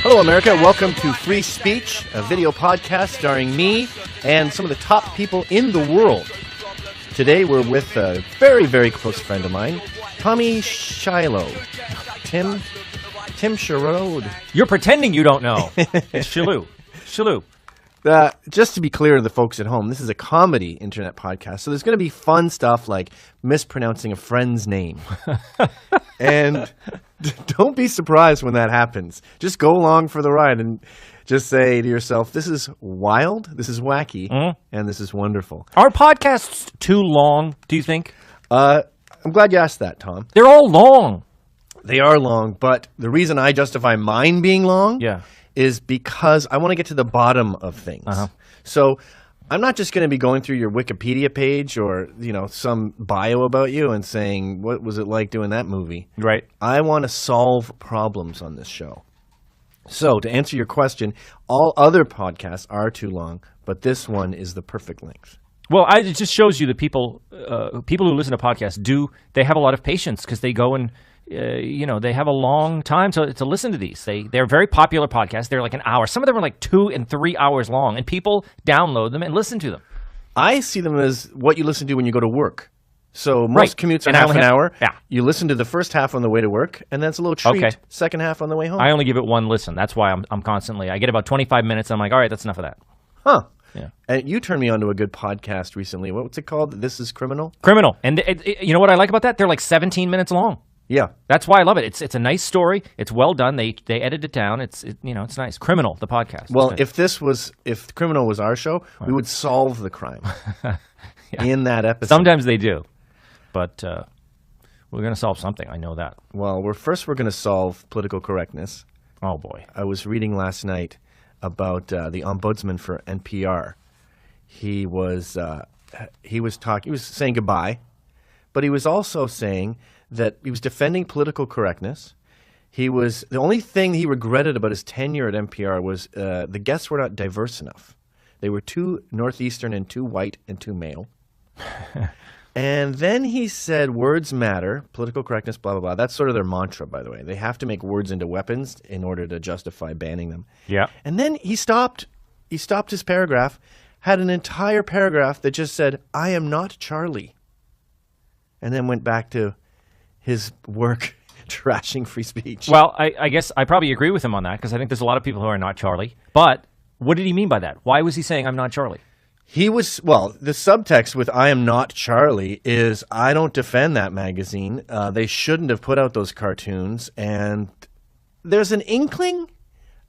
Hello, America. Welcome to Free Speech, a video podcast starring me and some of the top people in the world. Today, we're with a very, very close friend of mine, Tommy Shillue. Tim Sherrod. You're pretending you don't know. It's Shillue. Shillue. Just to be clear to the folks at home, this is a comedy internet podcast, so there's going to be fun stuff like mispronouncing a friend's name. And don't be surprised when that happens. Just go along for the ride and just say to yourself, this is wild, this is wacky, and this is wonderful. Are podcasts too long, do you think? I'm glad you asked that, Tom. They're all long. They are long, but the reason I justify mine being long is because I want to get to the bottom of things. So I'm not just going to be going through your Wikipedia page or, some bio about you and saying, what was it like doing that movie? Right. I want to solve problems on this show. So to answer your question, all other podcasts are too long, but this one is the perfect length. Well, it just shows you that people who listen to podcasts they have a lot of patience because they go and they have a long time to listen to these. They're very popular podcasts. They're like an hour. Some of them are like 2 and 3 hours long, and people download them and listen to them. I see them as what you listen to when you go to work. So most commutes are half an hour. Yeah. You listen to the first half on the way to work, and that's a little treat. Second half on the way home. I only give it one listen. That's why I'm constantly. I get about 25 minutes. I'm like, all right, that's enough of that. Huh. Yeah. And you turned me on to a good podcast recently. What's it called? This is Criminal? Criminal. And you know what I like about that? They're like 17 minutes long. Yeah. That's why I love it. It's a nice story. It's well done. They edited it down. It's nice. Criminal, the podcast. Well, if Criminal was our show, we would solve the crime in that episode. Sometimes they do. But we're going to solve something. I know that. Well, we're going to solve political correctness. Oh, boy. I was reading last night about the ombudsman for NPR. He was saying goodbye, but he was also saying that he was defending political correctness. The only thing he regretted about his tenure at NPR was the guests were not diverse enough. They were too Northeastern and too white and too male. And then he said words matter, political correctness, blah, blah, blah. That's sort of their mantra, by the way. They have to make words into weapons in order to justify banning them. Yeah. And then he stopped his paragraph, had an entire paragraph that just said, I am not Charlie. And then went back to his work trashing free speech. Well, I guess I probably agree with him on that because I think there's a lot of people who are not Charlie. But what did he mean by that? Why was he saying I'm not Charlie? The subtext with I am not Charlie is I don't defend that magazine. They shouldn't have put out those cartoons. And there's an inkling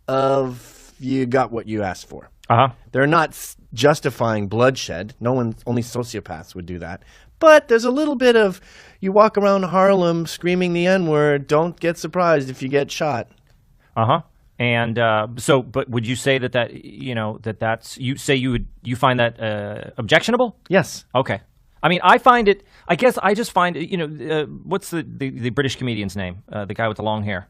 of you got what you asked for. They're not justifying bloodshed. Only sociopaths would do that. But there's a little bit of you walk around Harlem screaming the N-word, don't get surprised if you get shot. And but would you say that's you find that objectionable? Yes. Okay. I mean, I find it. I guess I just find it. What's the British comedian's name? The guy with the long hair.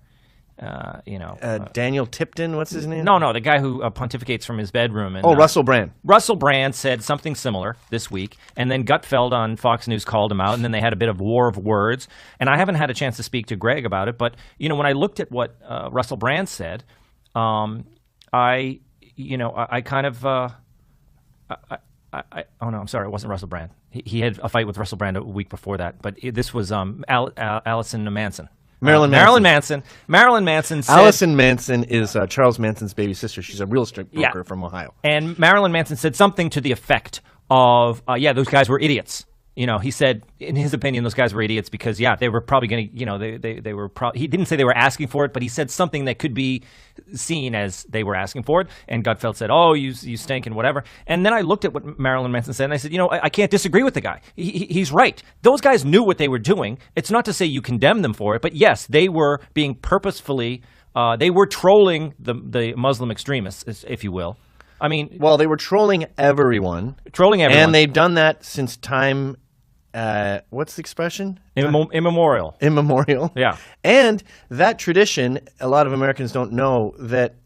Daniel Tipton. What's his name? No, the guy who pontificates from his bedroom. And, Russell Brand. Russell Brand said something similar this week, and then Gutfeld on Fox News called him out, and then they had a bit of war of words. And I haven't had a chance to speak to Greg about it, but when I looked at what Russell Brand said, I kind of oh no, I'm sorry, it wasn't Russell Brand. He had a fight with Russell Brand a week before that, but this was Allison Manson. Marilyn Manson. Marilyn Manson said... Allison Manson is Charles Manson's baby sister. She's a real estate broker from Ohio. And Marilyn Manson said something to the effect of, those guys were idiots. He said, in his opinion, those guys were idiots because, they were probably going to, they were probably, he didn't say they were asking for it, but he said something that could be seen as they were asking for it. And Gutfeld said, oh, you stink and whatever. And then I looked at what Marilyn Manson said, and I said, I can't disagree with the guy. He's right. Those guys knew what they were doing. It's not to say you condemn them for it, but yes, they were being purposefully, they were trolling the Muslim extremists, if you will. I mean, well, they were trolling everyone. And they've done that since time, what's the expression? Immemorial. Yeah. And that tradition, a lot of Americans don't know that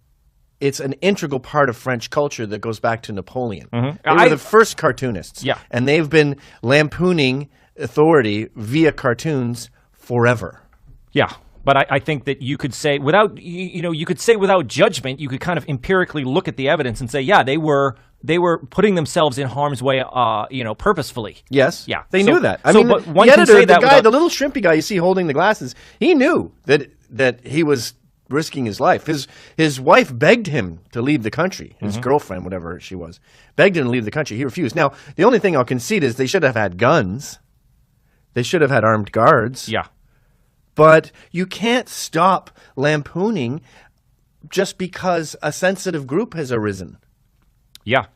it's an integral part of French culture that goes back to Napoleon. Mm-hmm. They were the first cartoonists. Yeah. And they've been lampooning authority via cartoons forever. Yeah. But I think that you could say without judgment, you could kind of empirically look at the evidence and say, yeah, they were putting themselves in harm's way, purposefully. Yes. Yeah. They knew that. I mean, the one editor, can say that the little shrimpy guy you see holding the glasses, he knew that he was risking his life. His wife begged him to leave the country. His girlfriend, whatever she was, begged him to leave the country. He refused. Now, the only thing I'll concede is they should have had guns. They should have had armed guards. Yeah. But you can't stop lampooning just because a sensitive group has arisen. Yeah.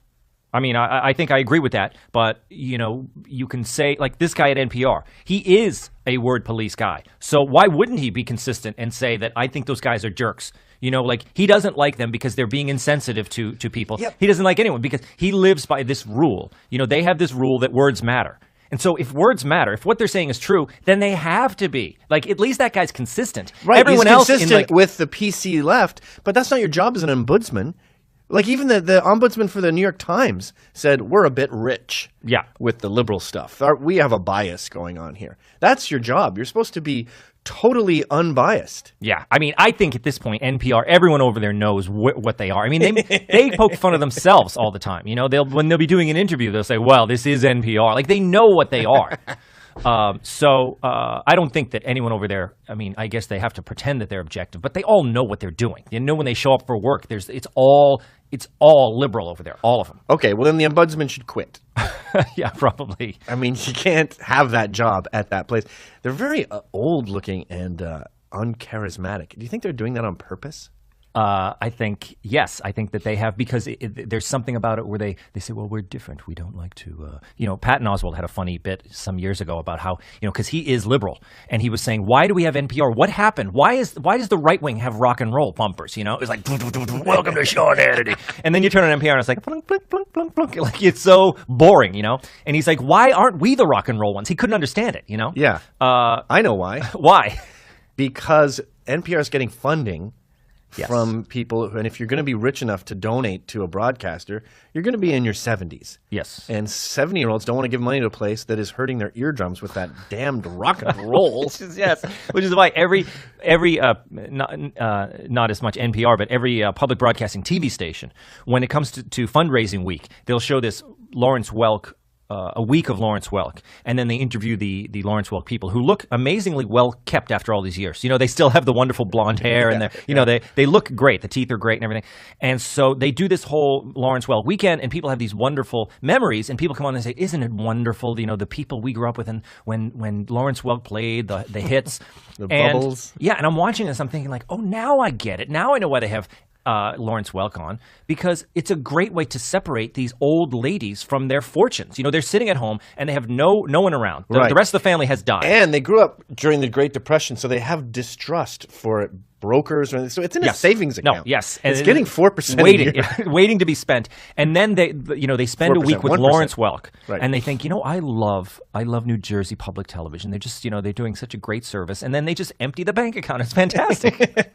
I mean, I think I agree with that. But, you can say, like this guy at NPR, he is a word police guy. So why wouldn't he be consistent and say that I think those guys are jerks? He doesn't like them because they're being insensitive to people. Yep. He doesn't like anyone because he lives by this rule. They have this rule that words matter. And so if words matter, if what they're saying is true, then they have to be. Like, at least that guy's consistent. Right, Everyone he's else consistent with the PC left, but that's not your job as an ombudsman. Like, even the ombudsman for the New York Times said, we're a bit rich with the liberal stuff. We have a bias going on here. That's your job. You're supposed to be totally unbiased. Yeah. I mean, I think at this point, NPR, everyone over there knows what they are. I mean, they poke fun of themselves all the time. When they'll be doing an interview, they'll say, well, this is NPR. Like, they know what they are. I don't think that anyone over there, I mean, I guess they have to pretend that they're objective, but they all know what they're doing. When they show up for work, it's all liberal over there, all of them. Okay, well, then the ombudsman should quit. Yeah, probably. I mean, you can't have that job at that place. They're very old-looking and uncharismatic. Do you think they're doing that on purpose? I think, yes. I think that they have, because there's something about it where they say, well, we're different. We don't like to, Patton Oswalt had a funny bit some years ago about how, because he is liberal, and he was saying, why do we have NPR? What happened? Why does the right wing have rock and roll bumpers? It was like, welcome to Sean Hannity. And then you turn on NPR and it's like, plunk, plunk, plunk, plunk, plunk. Like, it's so boring, And he's like, why aren't we the rock and roll ones? He couldn't understand it, Yeah. I know why. Why? Because NPR is getting funding from people, and if you're going to be rich enough to donate to a broadcaster, you're going to be in your 70s. Yes. And 70-year-olds don't want to give money to a place that is hurting their eardrums with that damned rock and roll. Yes. Which is why every not as much NPR, but every public broadcasting TV station, when it comes to fundraising week, they'll show this Lawrence Welk, a week of Lawrence Welk, and then they interview the Lawrence Welk people who look amazingly well kept after all these years. They still have the wonderful blonde hair, and they look great. The teeth are great and everything. And so they do this whole Lawrence Welk weekend, and people have these wonderful memories. And people come on and say, "Isn't it wonderful? The people we grew up with, and when Lawrence Welk played the hits, the bubbles." Yeah, and I'm watching this. I'm thinking like, oh, now I get it. Now I know why they have Lawrence Welk on, because it's a great way to separate these old ladies from their fortunes. They're sitting at home and they have no one around. The rest of the family has died. And they grew up during the Great Depression, so they have distrust for brokers. So it's in a savings account. No, yes. And it's getting 4% a year. Waiting to be spent. And then they spend a week with 1%. Lawrence Welk. Right. And they think, I love New Jersey public television. They're just, they're doing such a great service. And then they just empty the bank account. It's fantastic.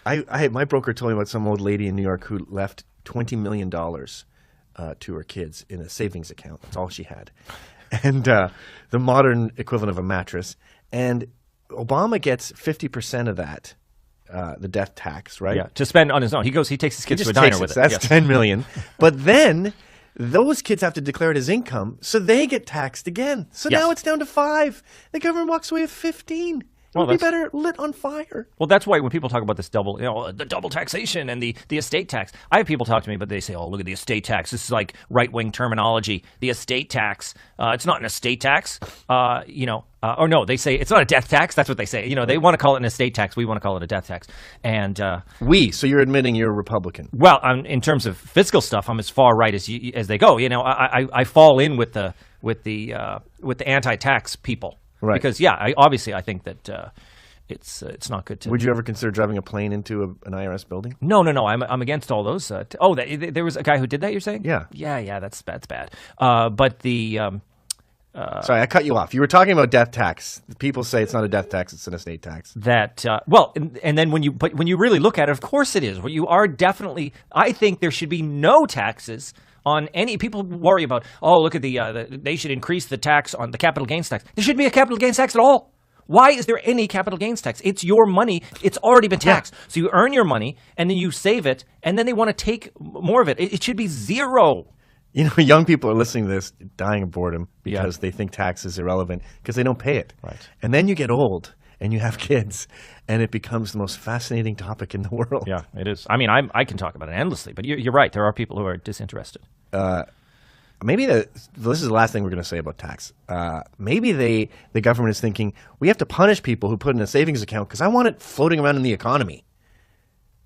My broker told me about some old lady in New York who left $20 million to her kids in a savings account. That's all she had. And the modern equivalent of a mattress. And Obama gets 50% of that, the death tax, right? Yeah, to spend on his own. He takes his kids to a diner with it. That's $10 million. But then those kids have to declare it as income, so they get taxed again. So now it's down to 5. The government walks away with 15. It would be better lit on fire. Well, that's why when people talk about this double, the double taxation and the estate tax, I have people talk to me, but they say, oh, look at the estate tax. This is like right-wing terminology. The estate tax, it's not an estate tax, or no, they say it's not a death tax. That's what they say. They want to call it an estate tax. We want to call it a death tax. And so you're admitting you're a Republican. Well, in terms of fiscal stuff, I'm as far right as they go. I fall in with the anti-tax people. Right. Because I think that it's not good to. Would you ever consider driving a plane into an IRS building? No. I'm against all those. There was a guy who did that. You're saying? Yeah. Yeah. That's bad. But the. Sorry, I cut you off. You were talking about death tax. People say it's not a death tax; it's an estate tax. That and then when you really look at it, of course it is. You are definitely. I think there should be no taxes on any. People worry about, oh, look at they should increase the tax on the capital gains tax. There shouldn't be a capital gains tax at all. Why is there any capital gains tax? It's your money. It's already been taxed. Yeah. So you earn your money, and then you save it, and then they want to take more of it. It should be zero. You know, young people are listening to this dying of boredom because they think tax is irrelevant because they don't pay it. Right. And then you get old and you have kids, and it becomes the most fascinating topic in the world. Yeah, it is. I mean, I can talk about it endlessly, but you're right. There are people who are disinterested. Maybe this is the last thing we're going to say about tax. Maybe the government is thinking, we have to punish people who put in a savings account because I want it floating around in the economy.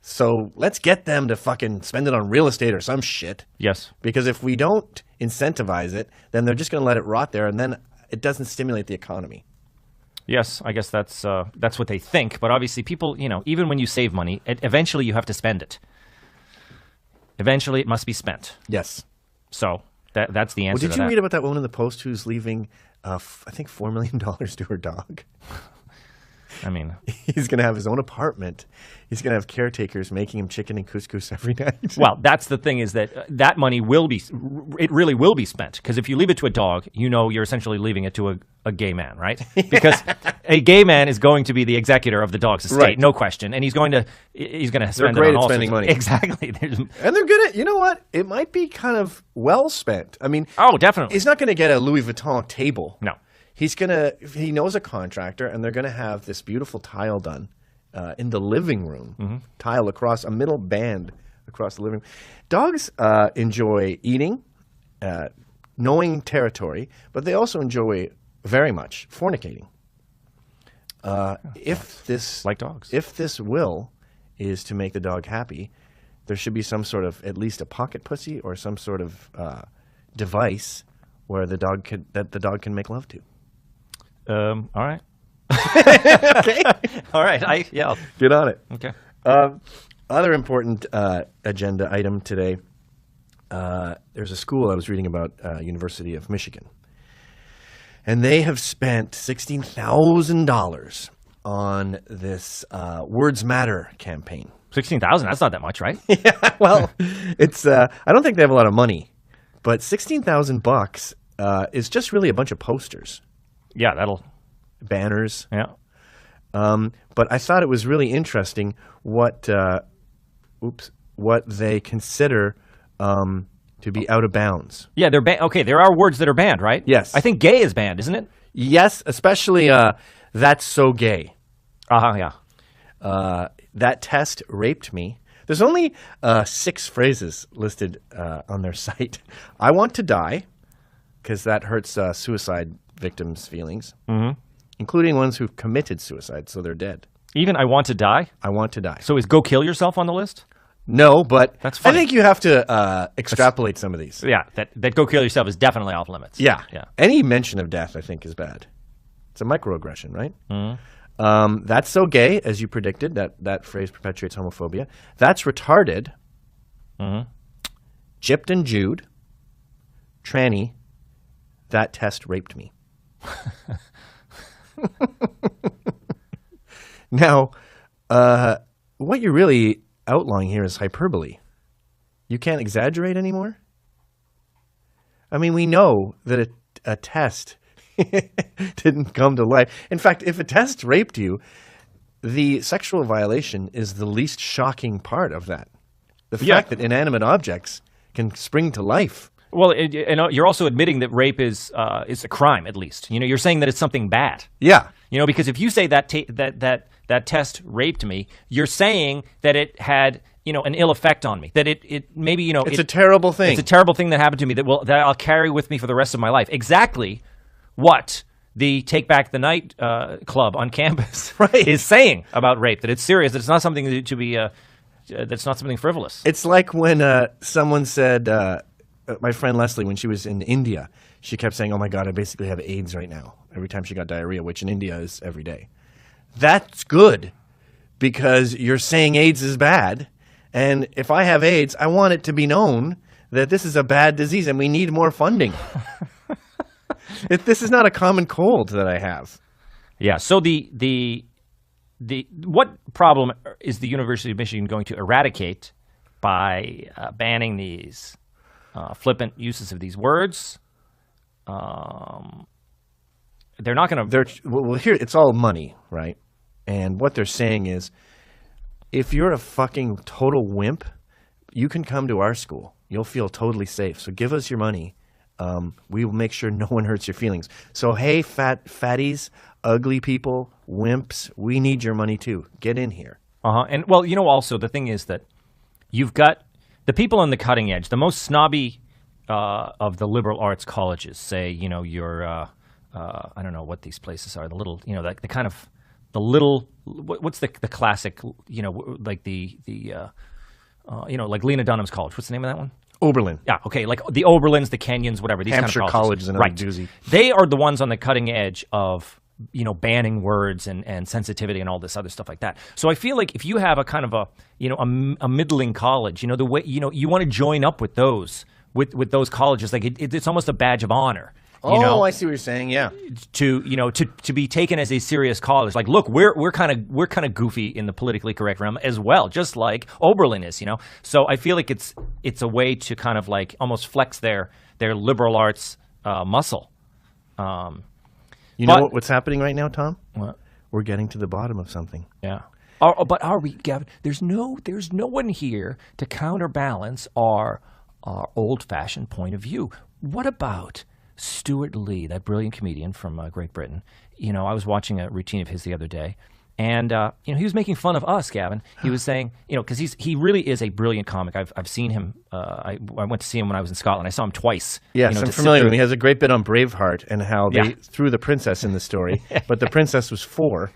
So let's get them to fucking spend it on real estate or some shit. Yes. Because if we don't incentivize it, then they're just going to let it rot there, and then it doesn't stimulate the economy. Yes, I guess that's what they think. But obviously people, even when you save money, eventually you have to spend it. Eventually it must be spent. Yes. So that's the answer to that. Did you read about that woman in the Post who's leaving, I think, $4 million to her dog? I mean, he's going to have his own apartment. He's going to have caretakers making him chicken and couscous every night. Well, that's the thing is that money it really will be spent. Because if you leave it to a dog, you're essentially leaving it to a gay man, right? Because a gay man is going to be the executor of the dog's estate, right. No question. And he's going to spend it on all spending money. Exactly. And they're good at, you know what? It might be kind of well spent. I mean, oh, definitely. He's not going to get a Louis Vuitton table. No. He knows a contractor, and they're going to have this beautiful tile done in the living room, tile across a middle band across the living room. Dogs enjoy eating, knowing territory, but they also enjoy very much fornicating. Like dogs. If this will is to make the dog happy, there should be some sort of, at least a pocket pussy or some sort of device where the dog can make love to. All right. Okay. All right. I'll get on it. Okay. Other important agenda item today. There's a school I was reading about, University of Michigan, and they have spent $16,000 on this Words Matter campaign. 16,000? That's not that much, right? Yeah. Well, it's. I don't think they have a lot of money, but $16,000 is just really a bunch of posters. Yeah, banners. Yeah. But I thought it was really interesting what they consider to be out of bounds. Yeah, they're okay. There are words that are banned, right? Yes. I think gay is banned, isn't it? Yes, especially that's so gay. Yeah. That test raped me. There's only 6 phrases listed on their site. I want to die, because that hurts suicide victims' feelings, including ones who've committed suicide, so they're dead. Even I want to die? I want to die. So is go kill yourself on the list? No, but that's funny. I think you have to extrapolate some of these. Yeah, that go kill yourself is definitely off limits. Yeah. Any mention of death, I think, is bad. It's a microaggression, right? That's so gay, as you predicted. That phrase perpetuates homophobia. That's retarded. Gypped and Jewed. Tranny. That test raped me. Now, what you're really outlawing here is hyperbole. You can't exaggerate anymore? I mean, we know that a test didn't come to life. In fact, if a test raped you, the sexual violation is the least shocking part of that. The fact that inanimate objects can spring to life. Well, you're also admitting that rape is a crime, at least. You're saying that it's something bad. Yeah. Because if you say that test raped me, you're saying that it had an ill effect on me. That it maybe it's a terrible thing. It's a terrible thing that happened to me that I'll carry with me for the rest of my life. Exactly what the Take Back the Night club on campus is saying about rape. That it's serious. That it's not something to be. That's not something frivolous. It's like when someone said. My friend Leslie, when she was in India, she kept saying, "Oh my God, I basically have AIDS right now." Every time she got diarrhea, which in India is every day. That's good because you're saying AIDS is bad. And if I have AIDS, I want it to be known that this is a bad disease and we need more funding. This is not a common cold that I have. Yeah. So what problem is the University of Michigan going to eradicate by banning these flippant uses of these words. They're not going to. Well, here it's all money, right? And what they're saying is, if you're a fucking total wimp, you can come to our school. You'll feel totally safe. So give us your money. We will make sure no one hurts your feelings. So hey, fatties, ugly people, wimps, we need your money too. Get in here. And well, also the thing is that you've got the people on the cutting edge, the most snobby of the liberal arts colleges. Say, your I don't know what these places are. The little, the kind of the little. What's the classic? Like like Lena Dunham's college. What's the name of that one? Oberlin. Yeah, okay, like the Oberlins, the Kenyans, whatever, these Hampshire kind of colleges. Right. Right. Doozy. They are the ones on the cutting edge of, banning words and sensitivity and all this other stuff like that. So I feel like if you have a kind of a middling college, the way, you want to join up with those, with those colleges, like it's almost a badge of honor. I see what you're saying. Yeah. To be taken as a serious college, like, look, we're kind of goofy in the politically correct realm as well, just like Oberlin is, So I feel like it's a way to kind of like almost flex their liberal arts muscle. Know what's happening right now, Tom? What? We're getting to the bottom of something. Yeah. But are we, Gavin? There's no one here to counterbalance our old-fashioned point of view. What about Stuart Lee, that brilliant comedian from Great Britain? I was watching a routine of his the other day, and he was making fun of us, Gavin. He was saying, because he really is a brilliant comic. I've seen him. I went to see him when I was in Scotland. I saw him twice. Yes, I'm familiar with him. He has a great bit on Braveheart and how they threw the princess in the story, but the princess was 4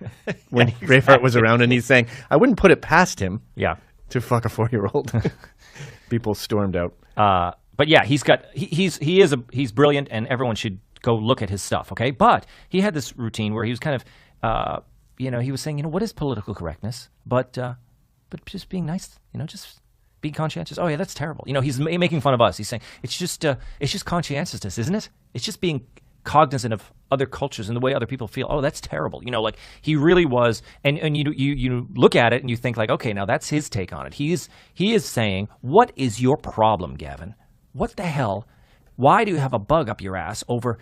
when Braveheart was around, and he's saying, I wouldn't put it past him to fuck a 4-year-old. People stormed out. But yeah, he's brilliant, and everyone should go look at his stuff. Okay, but he had this routine where he was kind of, he was saying, what is political correctness? But just being nice, just being conscientious. Oh yeah, that's terrible. He's making fun of us. He's saying it's just conscientiousness, isn't it? It's just being cognizant of other cultures and the way other people feel. Oh, that's terrible. Like he really was, and you look at it and you think like, okay, now that's his take on it. He is saying, what is your problem, Gavin? What the hell? Why do you have a bug up your ass over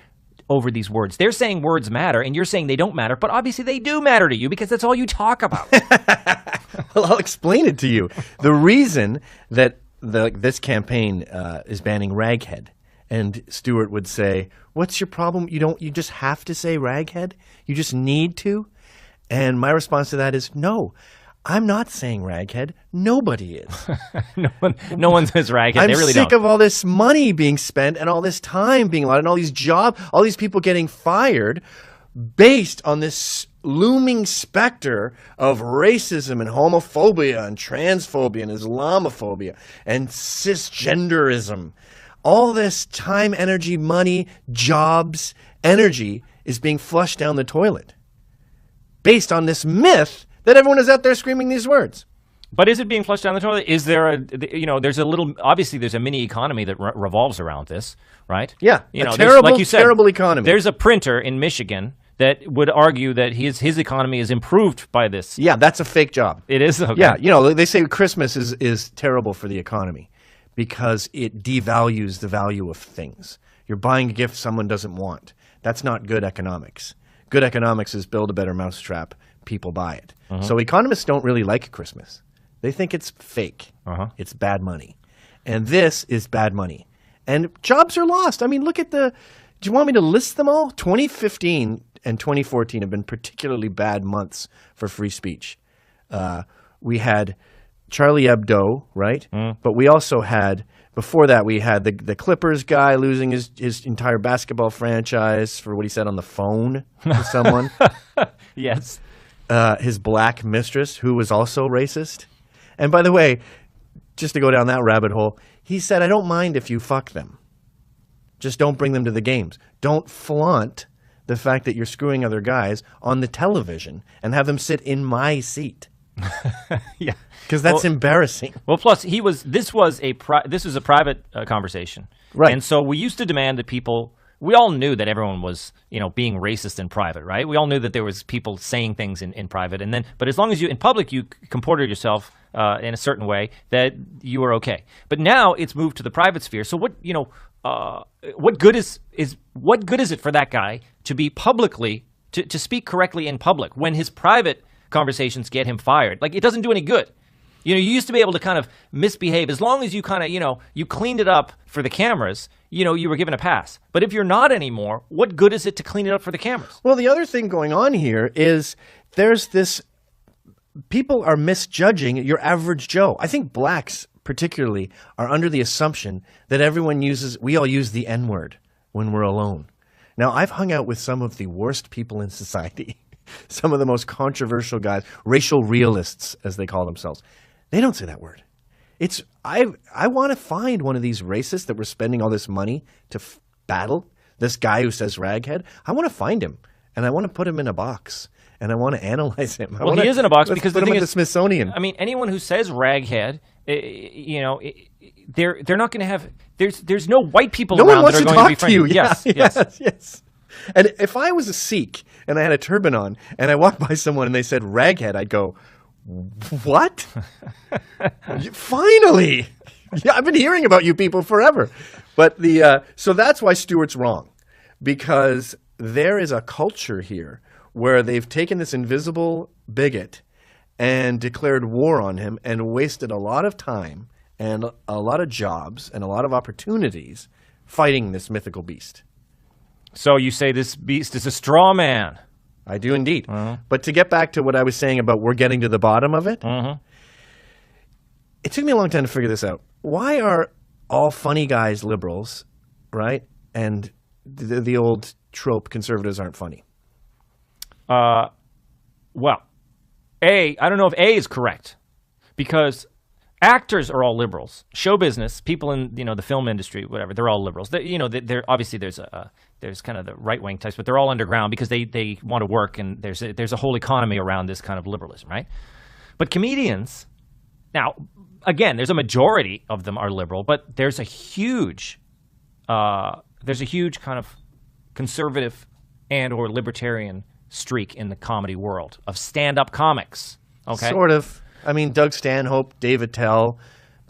these words? They're saying words matter, and you're saying they don't matter, but obviously they do matter to you because that's all you talk about. Well, I'll explain it to you. The reason that this campaign is banning raghead, and Stuart would say, what's your problem? You just have to say raghead? You just need to? And my response to that is, no. I'm not saying raghead. Nobody is. no one says raghead. I'm they really sick don't. of all this money being spent and all this time being allotted and all these all these people getting fired based on this looming specter of racism and homophobia and transphobia and Islamophobia and cisgenderism. All this time, energy, money, jobs, energy is being flushed down the toilet based on this myth that everyone is out there screaming these words. But is it being flushed down the toilet? Is there obviously there's a mini economy that revolves around this, right? Yeah, like you said, terrible economy. There's a printer in Michigan that would argue that his economy is improved by this. Yeah, that's a fake job. It is? Okay. Yeah, they say Christmas is terrible for the economy because it devalues the value of things. You're buying a gift someone doesn't want. That's not good economics. Good economics is build a better mousetrap. People buy it. So economists don't really like Christmas. They think it's fake. It's bad money. And this is bad money. And jobs are lost. I mean, look at do you want me to list them all? 2015 and 2014 have been particularly bad months for free speech. We had Charlie Hebdo, right? But we also had, before that, we had the Clippers guy losing his entire basketball franchise for what he said on the phone to someone. Yes. His black mistress, who was also racist. And by the way, just to go down that rabbit hole, he said, I don't mind if you fuck them. Just don't bring them to the games. Don't flaunt the fact that you're screwing other guys on the television and have them sit in my seat. Yeah. Because that's embarrassing. Well, plus, this was a private conversation. Right. And so we used to demand that people... We all knew that everyone was, being racist in private, right? We all knew that there was people saying things in private, but as long as in public you comported yourself in a certain way, that you are okay. But now it's moved to the private sphere. So what good is it for that guy to be publicly to speak correctly in public when his private conversations get him fired? Like, it doesn't do any good. You used to be able to kind of misbehave as long as you kind of, you cleaned it up for the cameras, you were given a pass. But if you're not anymore, what good is it to clean it up for the cameras? Well, the other thing going on here is there's this, people are misjudging your average Joe. I think blacks particularly are under the assumption that we all use the N-word when we're alone. Now, I've hung out with some of the worst people in society, some of the most controversial guys, racial realists, as they call themselves. They don't say that word. I want to find one of these racists that we're spending all this money to battle, this guy who says raghead. I want to find him, and I want to put him in a box, and I want to analyze him. He is in a box because the thing is, the Smithsonian. I mean, anyone who says raghead, they're not going to have. There's no white people around that are going to be friendly. Yes. And if I was a Sikh and I had a turban on and I walked by someone and they said raghead, I'd go, what? Finally! Yeah, I've been hearing about you people forever. But so that's why Stewart's wrong, because there is a culture here where they've taken this invisible bigot and declared war on him and wasted a lot of time and a lot of jobs and a lot of opportunities fighting this mythical beast. So you say this beast is a straw man. I do indeed. But to get back to what I was saying about we're getting to the bottom of it, it took me a long time to figure this out. Why are all funny guys liberals, right? And the old trope, conservatives aren't funny? Well, I don't know if A is correct, because actors are all liberals. Show business, people in the film industry, whatever, they're all liberals. They're obviously there's kind of the right wing types, but they're all underground because they want to work, and there's a whole economy around this kind of liberalism, right? But comedians, now again, there's a majority of them are liberal, but there's a huge kind of conservative and or libertarian streak in the comedy world of stand-up comics. Okay, sort of. I mean, Doug Stanhope, Dave Attell.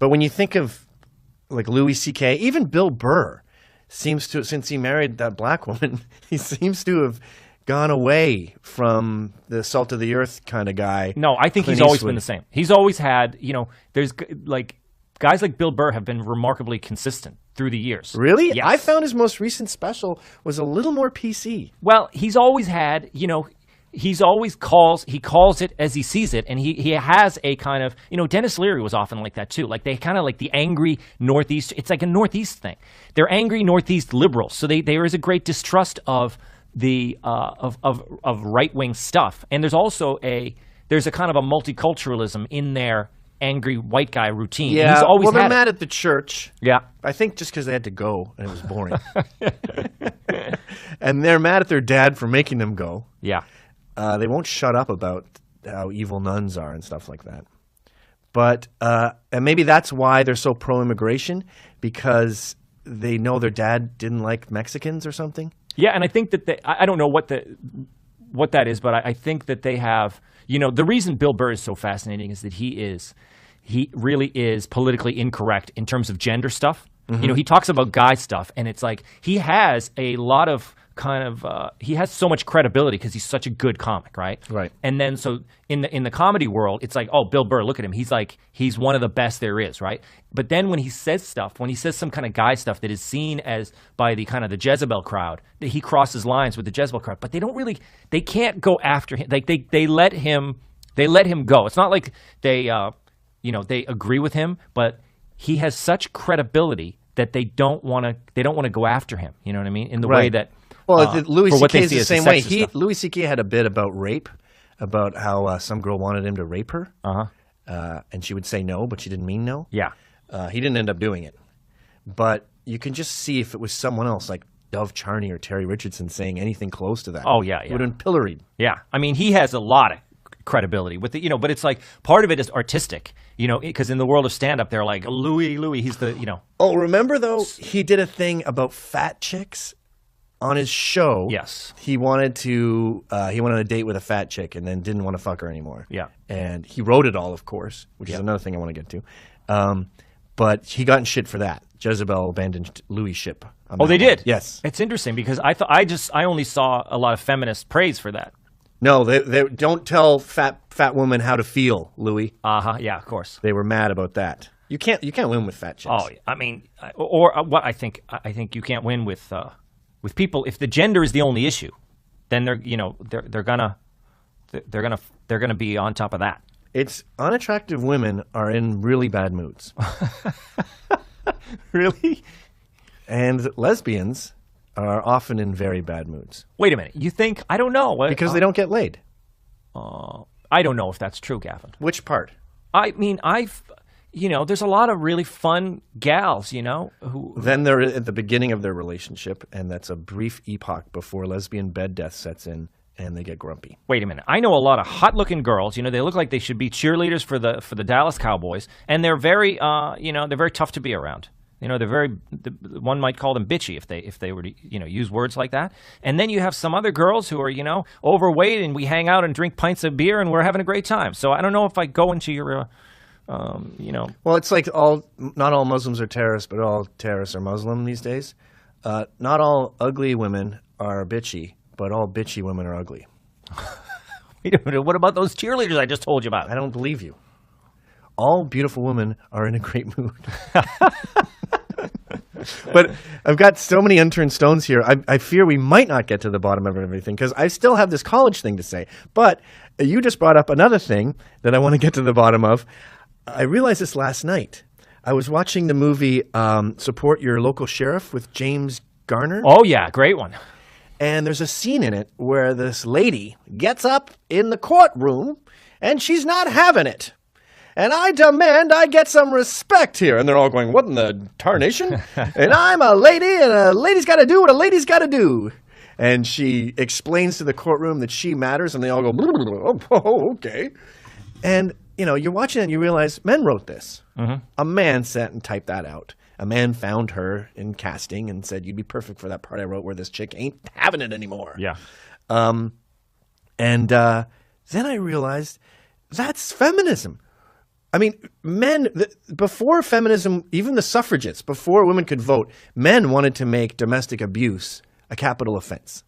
But when you think of like Louis C.K., even Bill Burr seems to, since he married that black woman, he seems to have gone away from the salt of the earth kind of guy. No, I think he's always been the same. He's always had, there's like guys like Bill Burr have been remarkably consistent through the years. Really? Yes. I found his most recent special was a little more PC. Well, he's always had, he calls it as he sees it, and he has a kind of, Dennis Leary was often like that too. Like they kind of like the angry Northeast. It's like a Northeast thing. They're angry Northeast liberals, so there is a great distrust of the of right wing stuff, and there's also there's a kind of a multiculturalism in their angry white guy routine. Yeah, he's always they're mad at the church. Yeah, I think just because they had to go and it was boring, and they're mad at their dad for making them go. Yeah. They won't shut up about how evil nuns are and stuff like that. But and maybe that's why they're so pro-immigration, because they know their dad didn't like Mexicans or something. Yeah, and I think that I don't know what that is, but I think that they have, the reason Bill Burr is so fascinating is that he really is politically incorrect in terms of gender stuff. Mm-hmm. He talks about guy stuff, and it's like he has a lot of he has so much credibility because he's such a good comic, right? Right. And then so in the comedy world, it's like, oh, Bill Burr, look at him. He's one of the best there is, right? But then when he says some kind of guy stuff that is seen as by the kind of the Jezebel crowd, that he crosses lines with the Jezebel crowd, but they can't go after him. Like they let him go. It's not like they agree with him, but he has such credibility that they don't want to go after him. You know what I mean? In the way that. Well, Louis C.K. is the same way. Louis C.K. had a bit about rape, about how some girl wanted him to rape her, and she would say no, but she didn't mean no. Yeah. He didn't end up doing it. But you can just see if it was someone else, like Dove Charney or Terry Richardson, saying anything close to that. Oh, yeah. It would have been pilloried. Yeah. I mean, he has a lot of credibility with it, but it's like part of it is artistic, because in the world of stand-up, they're like, Louis, he's the, Oh, remember, though, he did a thing about fat chicks? on his show, Yes. he wanted he went on a date with a fat chick and then didn't want to fuck her anymore. Yeah. And he wrote it all, of course, which is another thing I want to get to. But he got in shit for that. Jezebel abandoned Louis' ship. Oh, they did? Yes. It's interesting because I only saw a lot of feminist praise for that. No, they don't tell fat women how to feel, Louis. Yeah, of course. They were mad about that. You can't win with fat chicks. Oh, I mean, what I think you can't win with people if the gender is the only issue. Then they're gonna be on top of that. It's unattractive women are in really bad moods. Really? And lesbians are often in very bad moods. Wait a minute. You think? I don't know. Because they don't get laid. I don't know if that's true, Gavin. Which part? I mean, there's a lot of really fun gals, who... Then they're at the beginning of their relationship, and that's a brief epoch before lesbian bed death sets in, and they get grumpy. Wait a minute. I know a lot of hot-looking girls. They look like they should be cheerleaders for the Dallas Cowboys, and they're very, they're very tough to be around. One might call them bitchy if they were to, use words like that. And then you have some other girls who are, overweight, and we hang out and drink pints of beer, and we're having a great time. So I don't know if I go into your, Well, it's like not all Muslims are terrorists, but all terrorists are Muslim these days. Not all ugly women are bitchy, but all bitchy women are ugly. Wait a minute. What about those cheerleaders I just told you about? I don't believe you. All beautiful women are in a great mood. But I've got so many unturned stones here. I fear we might not get to the bottom of everything because I still have this college thing to say. But you just brought up another thing that I want to get to the bottom of. I realized this last night. I was watching the movie Support Your Local Sheriff with James Garner. Oh, yeah. Great one. And there's a scene in it where this lady gets up in the courtroom and she's not having it. And I demand I get some respect here. And they're all going, what in the tarnation? And I'm a lady, and a lady's got to do what a lady's got to do. And she explains to the courtroom that she matters, and they all go, oh, okay. And, you're watching it and you realize men wrote this. Mm-hmm. A man sat and typed that out. A man found her in casting and said, you'd be perfect for that part I wrote where this chick ain't having it anymore. Yeah. Then I realized that's feminism. I mean, men, before feminism, even the suffragettes, before women could vote, men wanted to make domestic abuse a capital offense.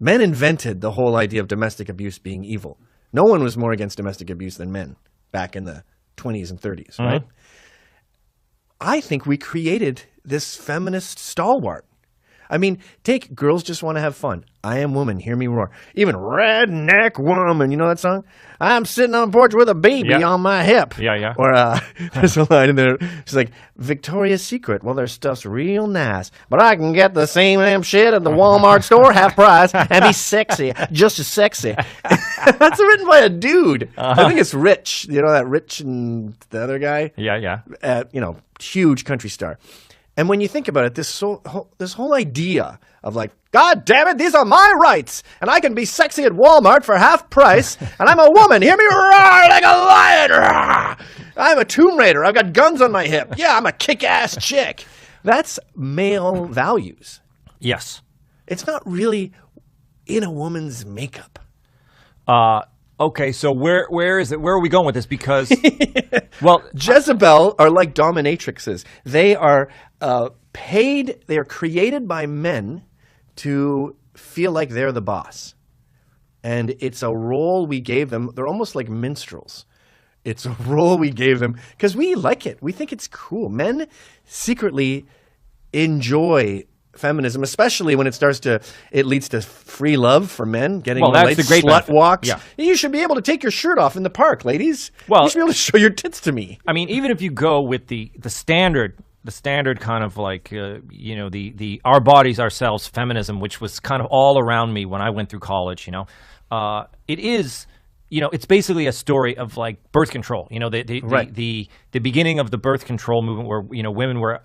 Men invented the whole idea of domestic abuse being evil. No one was more against domestic abuse than men back in the 20s and 30s, mm-hmm. right? I think we created this feminist stalwart. I mean, take Girls Just Want to Have Fun. I Am Woman, Hear Me Roar. Even Redneck Woman, you know that song? I'm sitting on the porch with a baby on my hip. Yeah. Or there's a line in there. She's like, Victoria's Secret. Well, their stuff's real nice, but I can get the same damn shit at the Walmart store, half price, and be sexy, just as sexy. That's written by a dude. I think it's Rich. You know that Rich and the other guy? Yeah. Huge country star. And when you think about it, this whole idea of like, God damn it, these are my rights, and I can be sexy at Walmart for half price, and I'm a woman, hear me roar like a lion. Roar. I'm a Tomb Raider, I've got guns on my hip. Yeah, I'm a kick-ass chick. That's male values. Yes. It's not really in a woman's makeup. Okay, so where is it? Where are we going with this? Because, well, Jezebel are like dominatrixes. They are paid. They are created by men to feel like they're the boss, and it's a role we gave them. They're almost like minstrels. It's a role we gave them because we like it. We think it's cool. Men secretly enjoy feminism, especially when it leads to free love for men, getting that's the great slut benefit. walks. Yeah. You should be able to take your shirt off in the park, ladies. Well, you should be able to show your tits to me. I mean, even if you go with the standard kind of like the our bodies ourselves feminism, which was kind of all around me when I went through college. It is. It's basically a story of like birth control. The beginning of the birth control movement, where women were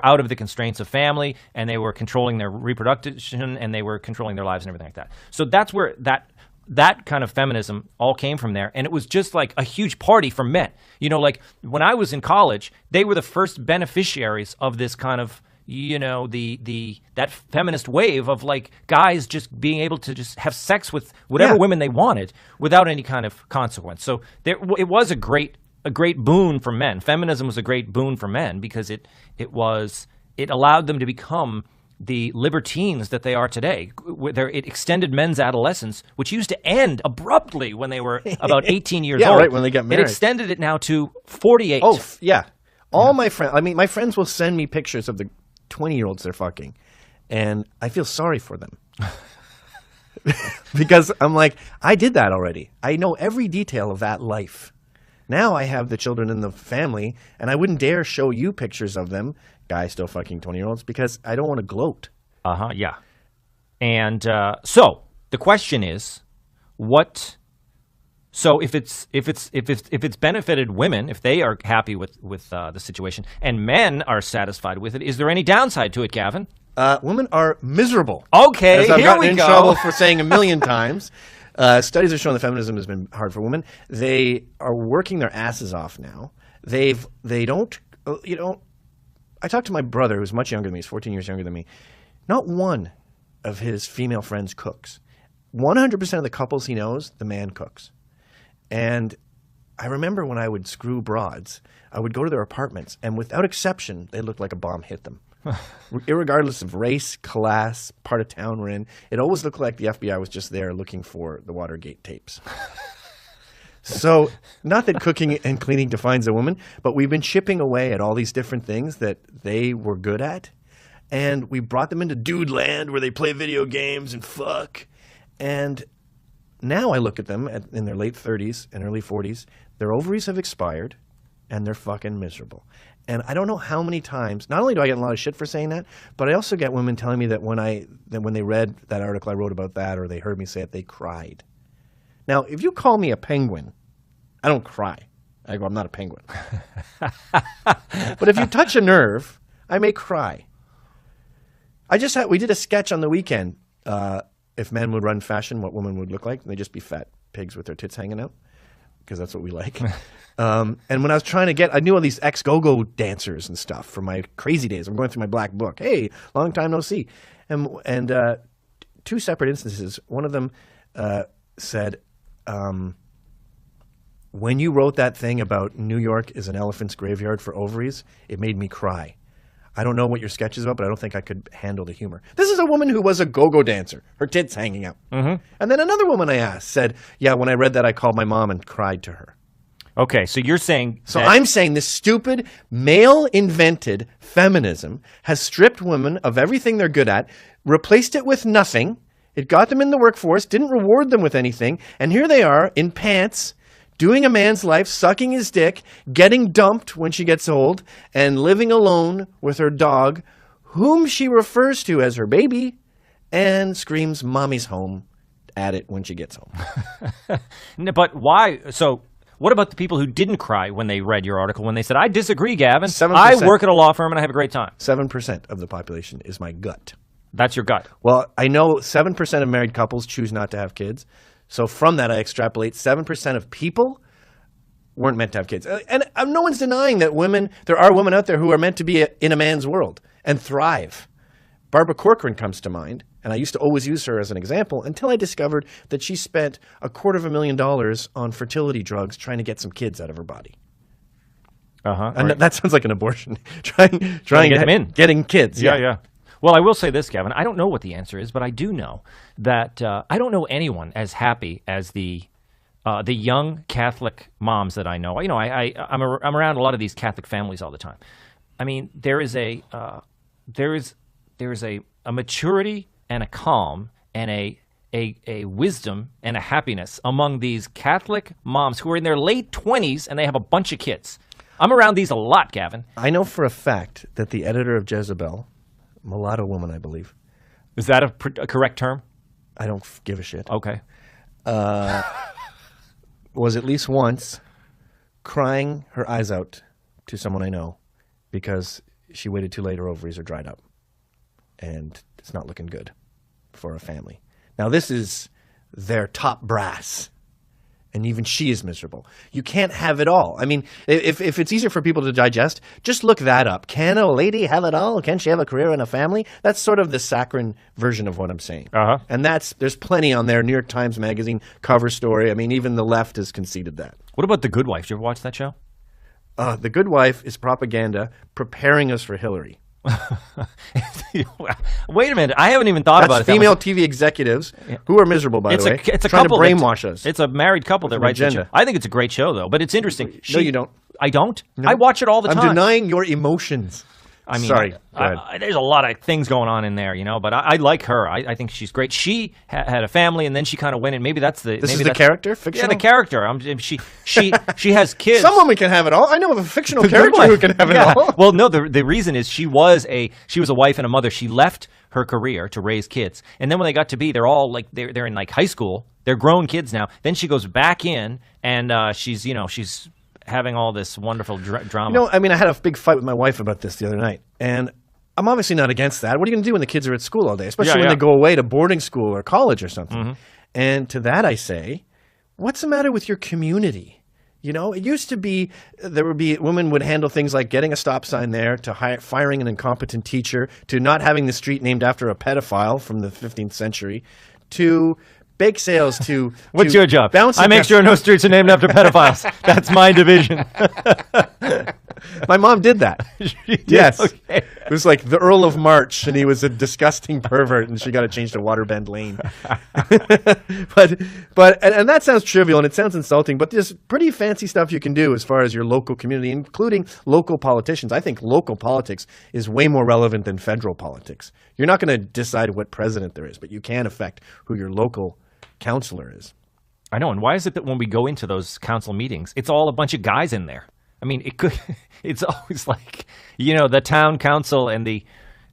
out of the constraints of family, and they were controlling their reproduction, and they were controlling their lives and everything like that. So that's where that kind of feminism all came from there, and it was just like a huge party for men. Like when I was in college, they were the first beneficiaries of this kind of that feminist wave of like guys just being able to just have sex with whatever women they wanted without any kind of consequence. So it was a great boon for men. Feminism was a great boon for men because it allowed them to become the libertines that they are today. It extended men's adolescence, which used to end abruptly when they were about 18 years old. Yeah, right, when they get married. It extended it now to 48. Oh, yeah. All my friends, my friends will send me pictures of the 20-year-olds they're fucking, and I feel sorry for them. Because I'm like, I did that already. I know every detail of that life. Now I have the children in the family, and I wouldn't dare show you pictures of them, guys still fucking 20-year-olds, because I don't want to gloat. Yeah. And so the question is, what? So if it's benefited women, if they are happy with the situation, and men are satisfied with it, is there any downside to it, Gavin? Women are miserable. Okay, as I've here gotten we in go. trouble for saying a million times. Studies have shown that feminism has been hard for women. They are working their asses off now. They don't. I talked to my brother, who's much younger than me. He's 14 years younger than me. Not one of his female friends cooks. 100% of the couples he knows, the man cooks. And I remember when I would screw broads, I would go to their apartments, and without exception, they looked like a bomb hit them. Irregardless of race, class, part of town we're in, it always looked like the FBI was just there looking for the Watergate tapes. So, not that cooking and cleaning defines a woman, but we've been chipping away at all these different things that they were good at, and we brought them into dude land where they play video games and fuck. And now I look at them in their late 30s and early 40s, their ovaries have expired, and they're fucking miserable. And I don't know how many times, not only do I get a lot of shit for saying that, but I also get women telling me that when they read that article I wrote about that, or they heard me say it, they cried. Now, if you call me a penguin, I don't cry. I go, I'm not a penguin. But if you touch a nerve, I may cry. We did a sketch on the weekend. If men would run fashion, what women would look like. And they'd just be fat pigs with their tits hanging out, because that's what we like. And when I was trying to I knew all these ex-go-go dancers and stuff from my crazy days. I'm going through my black book. Hey, long time no see. And two separate instances. One of them said, when you wrote that thing about New York is an elephant's graveyard for ovaries, it made me cry. I don't know what your sketch is about, but I don't think I could handle the humor. This is a woman who was a go-go dancer, her tits hanging out. Mm-hmm. And then another woman I asked said, yeah, when I read that, I called my mom and cried to her. Okay, so you're saying... So I'm saying this stupid, male-invented feminism has stripped women of everything they're good at, replaced it with nothing, it got them in the workforce, didn't reward them with anything, and here they are in pants, doing a man's life, sucking his dick, getting dumped when she gets old, and living alone with her dog, whom she refers to as her baby, and screams, "Mommy's home," at it when she gets home. But why? So what about the people who didn't cry when they read your article, when they said, I disagree, Gavin. 7%. I work at a law firm and I have a great time. 7% of the population is my gut. That's your gut. Well, I know 7% of married couples choose not to have kids. So from that, I extrapolate 7% of people weren't meant to have kids. And no one's denying that there are women out there who are meant to be in a man's world and thrive. Barbara Corcoran comes to mind, and I used to always use her as an example until I discovered that she spent $250,000 on fertility drugs trying to get some kids out of her body. And right. that sounds like an abortion. trying to get them in. Getting kids. Yeah. Well, I will say this, Gavin. I don't know what the answer is, but I do know that I don't know anyone as happy as the young Catholic moms that I know. You know, I'm around a lot of these Catholic families all the time. I mean, there is a maturity and a calm and a wisdom and a happiness among these Catholic moms who are in their late 20s and they have a bunch of kids. I'm around these a lot, Gavin. I know for a fact that the editor of Jezebel, mulatto woman, I believe. Is that a correct term? I don't give a shit. Okay. Was at least once crying her eyes out to someone I know because she waited too late, her ovaries are dried up. And it's not looking good for a family. Now, this is their top brass. And even she is miserable. You can't have it all. I mean, if it's easier for people to digest, just look that up. Can a lady have it all? Can she have a career and a family? That's sort of the saccharine version of what I'm saying. And there's plenty on there. New York Times Magazine cover story. I mean, even the left has conceded that. What about The Good Wife? Did you ever watch that show? The Good Wife is propaganda preparing us for Hillary. Wait a minute. I haven't even thought about it. Female TV executives who are miserable, by the way. It's a trying couple to brainwash us. It's a married couple that writes the show. I think it's a great show, though. But it's interesting. No, you don't. I don't? No. I watch it all the time. I'm denying your emotions. I mean, sorry. There's a lot of things going on in there, but I like her. I think she's great. She had a family, and then she kind of went in. Maybe that's the. This is the character, fictional. Yeah, the character. She has kids. Some woman can have it all. I know of a fictional character who can have it all. Well, no. The reason is she was a wife and a mother. She left her career to raise kids, and then when they got to be, they're all like they're in like high school. They're grown kids now. Then she goes back in, and she's having all this wonderful drama. I mean, I had a big fight with my wife about this the other night, and I'm obviously not against that. What are you going to do when the kids are at school all day, especially when they go away to boarding school or college or something? And to that I say, what's the matter with your community? It used to be women would handle things like getting a stop sign there, to firing an incompetent teacher, to not having the street named after a pedophile from the 15th century, to bake sales to What's your job? I make sure no streets are named after pedophiles. That's my division. My mom did that. Yes. Okay. It was like the Earl of March, and he was a disgusting pervert, and she got it changed to Waterbend Lane. And that sounds trivial, and it sounds insulting, but there's pretty fancy stuff you can do as far as your local community, including local politicians. I think local politics is way more relevant than federal politics. You're not going to decide what president there is, but you can affect who your local counselor is. I know. And why is it that when we go into those council meetings, it's all a bunch of guys in there? I mean, it's always like, the town council and the,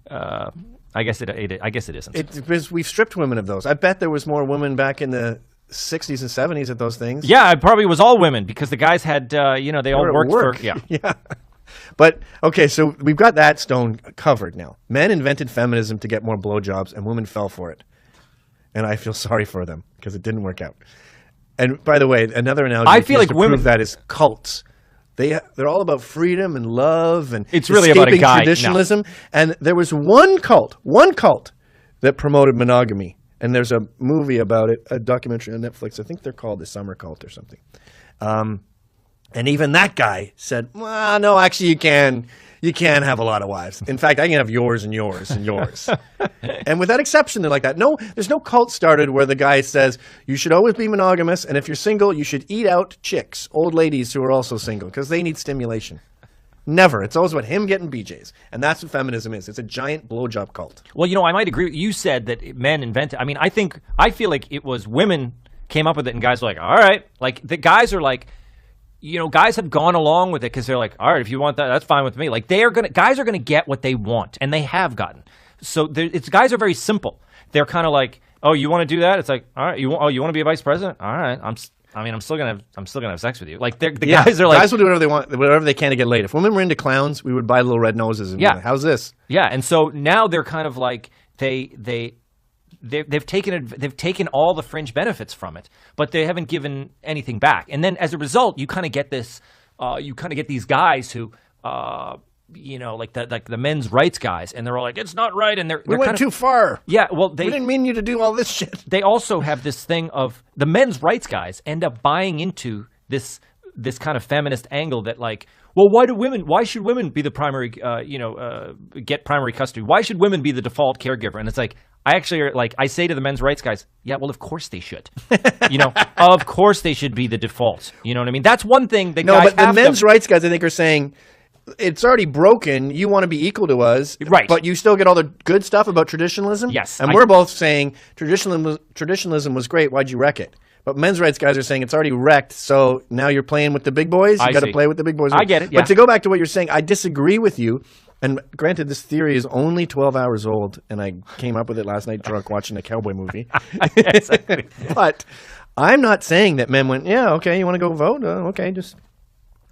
I guess it isn't. It's because we've stripped women of those. I bet there was more women back in the 60s and 70s at those things. Yeah, it probably was all women because the guys had, they all worked for, yeah. Yeah. But, okay, so we've got that stone covered now. Men invented feminism to get more blowjobs, and women fell for it. And I feel sorry for them because it didn't work out. And by the way, another analogy I feel like women prove that is cults. They're all about freedom and love and it's really about a guy. Traditionalism. No. And there was one cult that promoted monogamy. And there's a movie about it, a documentary on Netflix. I think they're called The Summer Cult or something. And even that guy said, well, no, actually you can have a lot of wives. In fact, I can have yours and yours and yours. And with that exception, they're like that. No, there's no cult started where the guy says, you should always be monogamous, and if you're single, you should eat out chicks, old ladies who are also single, because they need stimulation. Never. It's always about him getting BJs. And that's what feminism is. It's a giant blowjob cult. Well, I might agree. You said that men invented. I mean, I feel like it was women came up with it, and guys were like, all right. Like, the guys are like, guys have gone along with it because they're like, all right, if you want that, that's fine with me. Like guys are gonna get what they want, and they have gotten. So guys are very simple. They're kind of like, oh, you want to do that? It's like, all right, you want to be a vice president? All right, I'm still gonna have sex with you. Like guys are like, guys will do whatever they want, whatever they can to get laid. If women were into clowns, we would buy little red noses and be like, how's this? Yeah, and so now they're kind of like They've taken all the fringe benefits from it, but they haven't given anything back. And then as a result, you kind of get this. You kind of get these guys who, like the men's rights guys, and they're all like, "It's not right," and we went too far. Yeah, well, we didn't mean you to do all this shit. They also have this thing of the men's rights guys end up buying into this kind of feminist angle that like, well, why should women be the primary, get primary custody? Why should women be the default caregiver? And it's like, I say to the men's rights guys, yeah, well, of course they should. Of course they should be the default. You know what I mean? That's one thing that guys have. No, but the men's rights guys, I think, are saying, it's already broken. You want to be equal to us, right? But you still get all the good stuff about traditionalism. Yes, and we're both saying traditionalism was great. Why'd you wreck it? But men's rights guys are saying it's already wrecked, so now you're playing with the big boys. You got to play with the big boys. I get it. Yeah. But to go back to what you're saying, I disagree with you. And granted, this theory is only 12 hours old, and I came up with it last night drunk watching a cowboy movie. Exactly. But I'm not saying that men went, yeah, okay, you want to go vote? Okay, just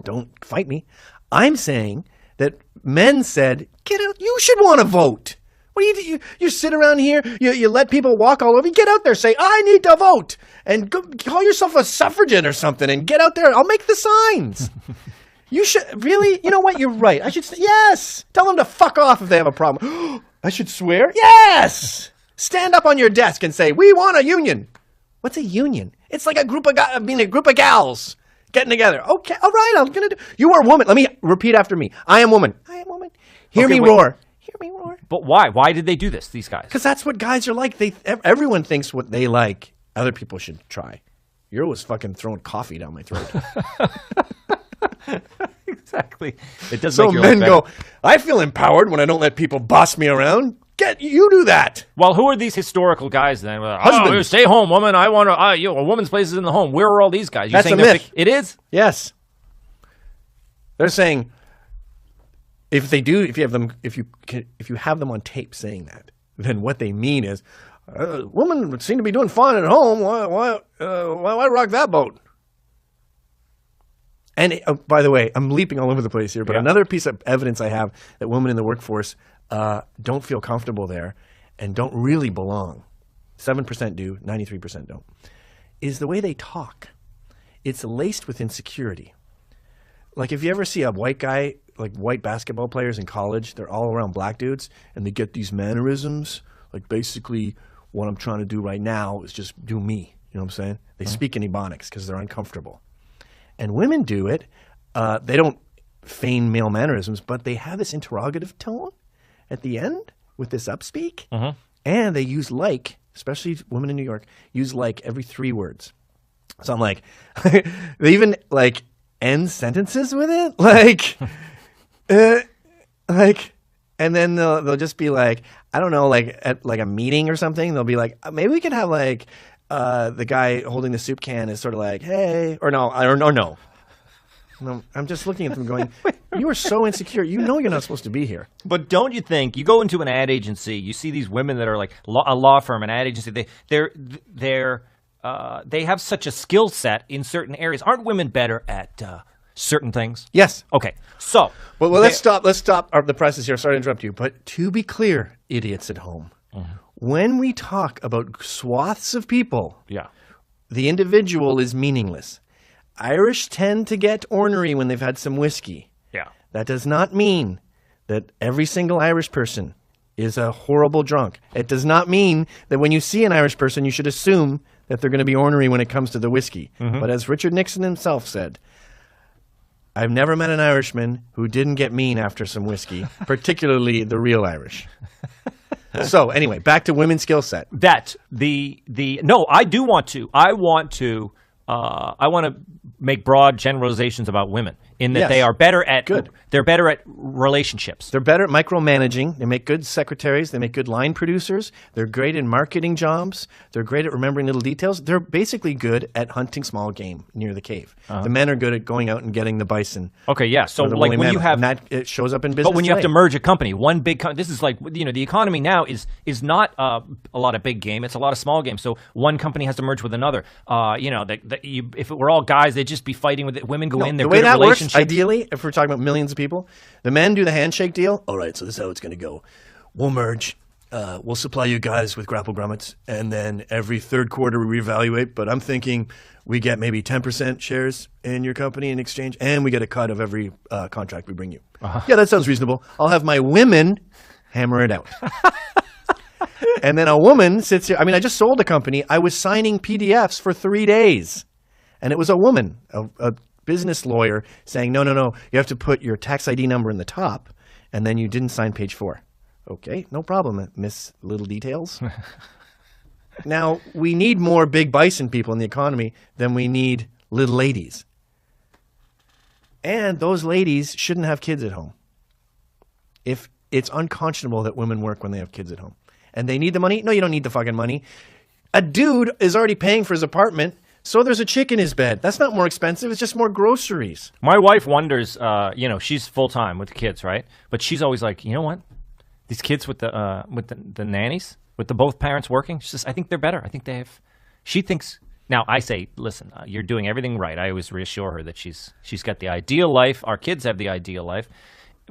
don't fight me. I'm saying that men said, get out, you should want to vote. What do you sit around here, you let people walk all over you? Get out there, say, I need to vote, and go, call yourself a suffragette or something, and get out there. I'll make the signs. You should, really? You know what? You're right. I should say, yes. Tell them to fuck off if they have a problem. I should swear? Yes. Stand up on your desk and say, we want a union. What's a union? It's like a group of gals getting together. Okay, all right, I'm going to do. You are a woman. Let me repeat after me. I am woman. I am woman. Hear me roar. Hear me roar. But why? Why did they do this, these guys? Because that's what guys are like. Everyone thinks what they like, other people should try. You're always fucking throwing coffee down my throat. Exactly. It does so make your men life go, better. I feel empowered when I don't let people boss me around. You do that. Well, who are these historical guys then? Husbands. Stay home, woman. I want to. A woman's place is in the home. Where are all these guys? That's a myth. It is. Yes. They're saying if you have them on tape saying that, then what they mean is, women would seem to be doing fine at home. Why rock that boat? And by the way, I'm leaping all over the place here, but another piece of evidence I have that women in the workforce don't feel comfortable there and don't really belong, 7% do, 93% don't, is the way they talk. It's laced with insecurity. Like if you ever see a white guy, like white basketball players in college, they're all around black dudes and they get these mannerisms, like basically what I'm trying to do right now is just do me. You know what I'm saying? They speak in Ebonics because they're uncomfortable. And women do it. They don't feign male mannerisms, but they have this interrogative tone at the end with this upspeak. And they use like, especially women in New York, use like every 3 words. So I'm like, they even like end sentences with it. And then they'll just be like, I don't know, like at like a meeting or something, they'll be like, maybe we could have like, the guy holding the soup can is sort of like, hey, or no. No, I'm just looking at them going, you are so insecure. You know you're not supposed to be here. But don't you think, you go into an ad agency, you see these women that are like a law firm, an ad agency, they have such a skill set in certain areas. Aren't women better at certain things? Yes. Okay. So. Well, let's stop. The press is here. Sorry to interrupt you. But to be clear, idiots at home, when we talk about swaths of people, the individual is meaningless. Irish tend to get ornery when they've had some whiskey. Yeah. That does not mean that every single Irish person is a horrible drunk. It does not mean that when you see an Irish person, you should assume that they're going to be ornery when it comes to the whiskey. But as Richard Nixon himself said, I've never met an Irishman who didn't get mean after some whiskey, particularly the real Irish. So anyway, back to women's skill set. I want to make broad generalizations about women in that they are better at they're better at relationships. They're better at micromanaging. They make good secretaries. They make good line producers. They're great in marketing jobs. They're great at remembering little details. They're basically good at hunting small game near the cave. The men are good at going out and getting the bison. Okay, yeah. So like when you have, and that it shows up in business. But when you have to merge a company, one big this is like, the economy now is not a lot of big game. It's a lot of small game. So one company has to merge with another. If it were all guys, they'd just be fighting with it. Women go in. They're good at relationships. Works, ideally, if we're talking about millions of people, the men do the handshake deal. All right, so this is how it's going to go. We'll merge. We'll supply you guys with grapple grummets, and then every third quarter we reevaluate. But I'm thinking we get maybe 10% shares in your company in exchange, and we get a cut of every contract we bring you. Yeah, that sounds reasonable. I'll have my women hammer it out. And then a woman sits here. I mean, I just sold a company. I was signing PDFs for 3 days. And it was a woman, a business lawyer, saying, no, you have to put your tax ID number in the top, and then you didn't sign page 4. Okay, no problem, Miss Little Details. Now, we need more big bison people in the economy than we need little ladies. And those ladies shouldn't have kids at home. If it's unconscionable that women work when they have kids at home. And they need the money? No, you don't need the fucking money. A dude is already paying for his apartment. So there's a chick in his bed. That's not more expensive. It's just more groceries. My wife wonders, she's full-time with the kids, right? But she's always like, you know what? These kids with the nannies, with the both parents working, she says, I think they're better. I think they have. She thinks. Now, I say, listen, you're doing everything right. I always reassure her that she's got the ideal life. Our kids have the ideal life.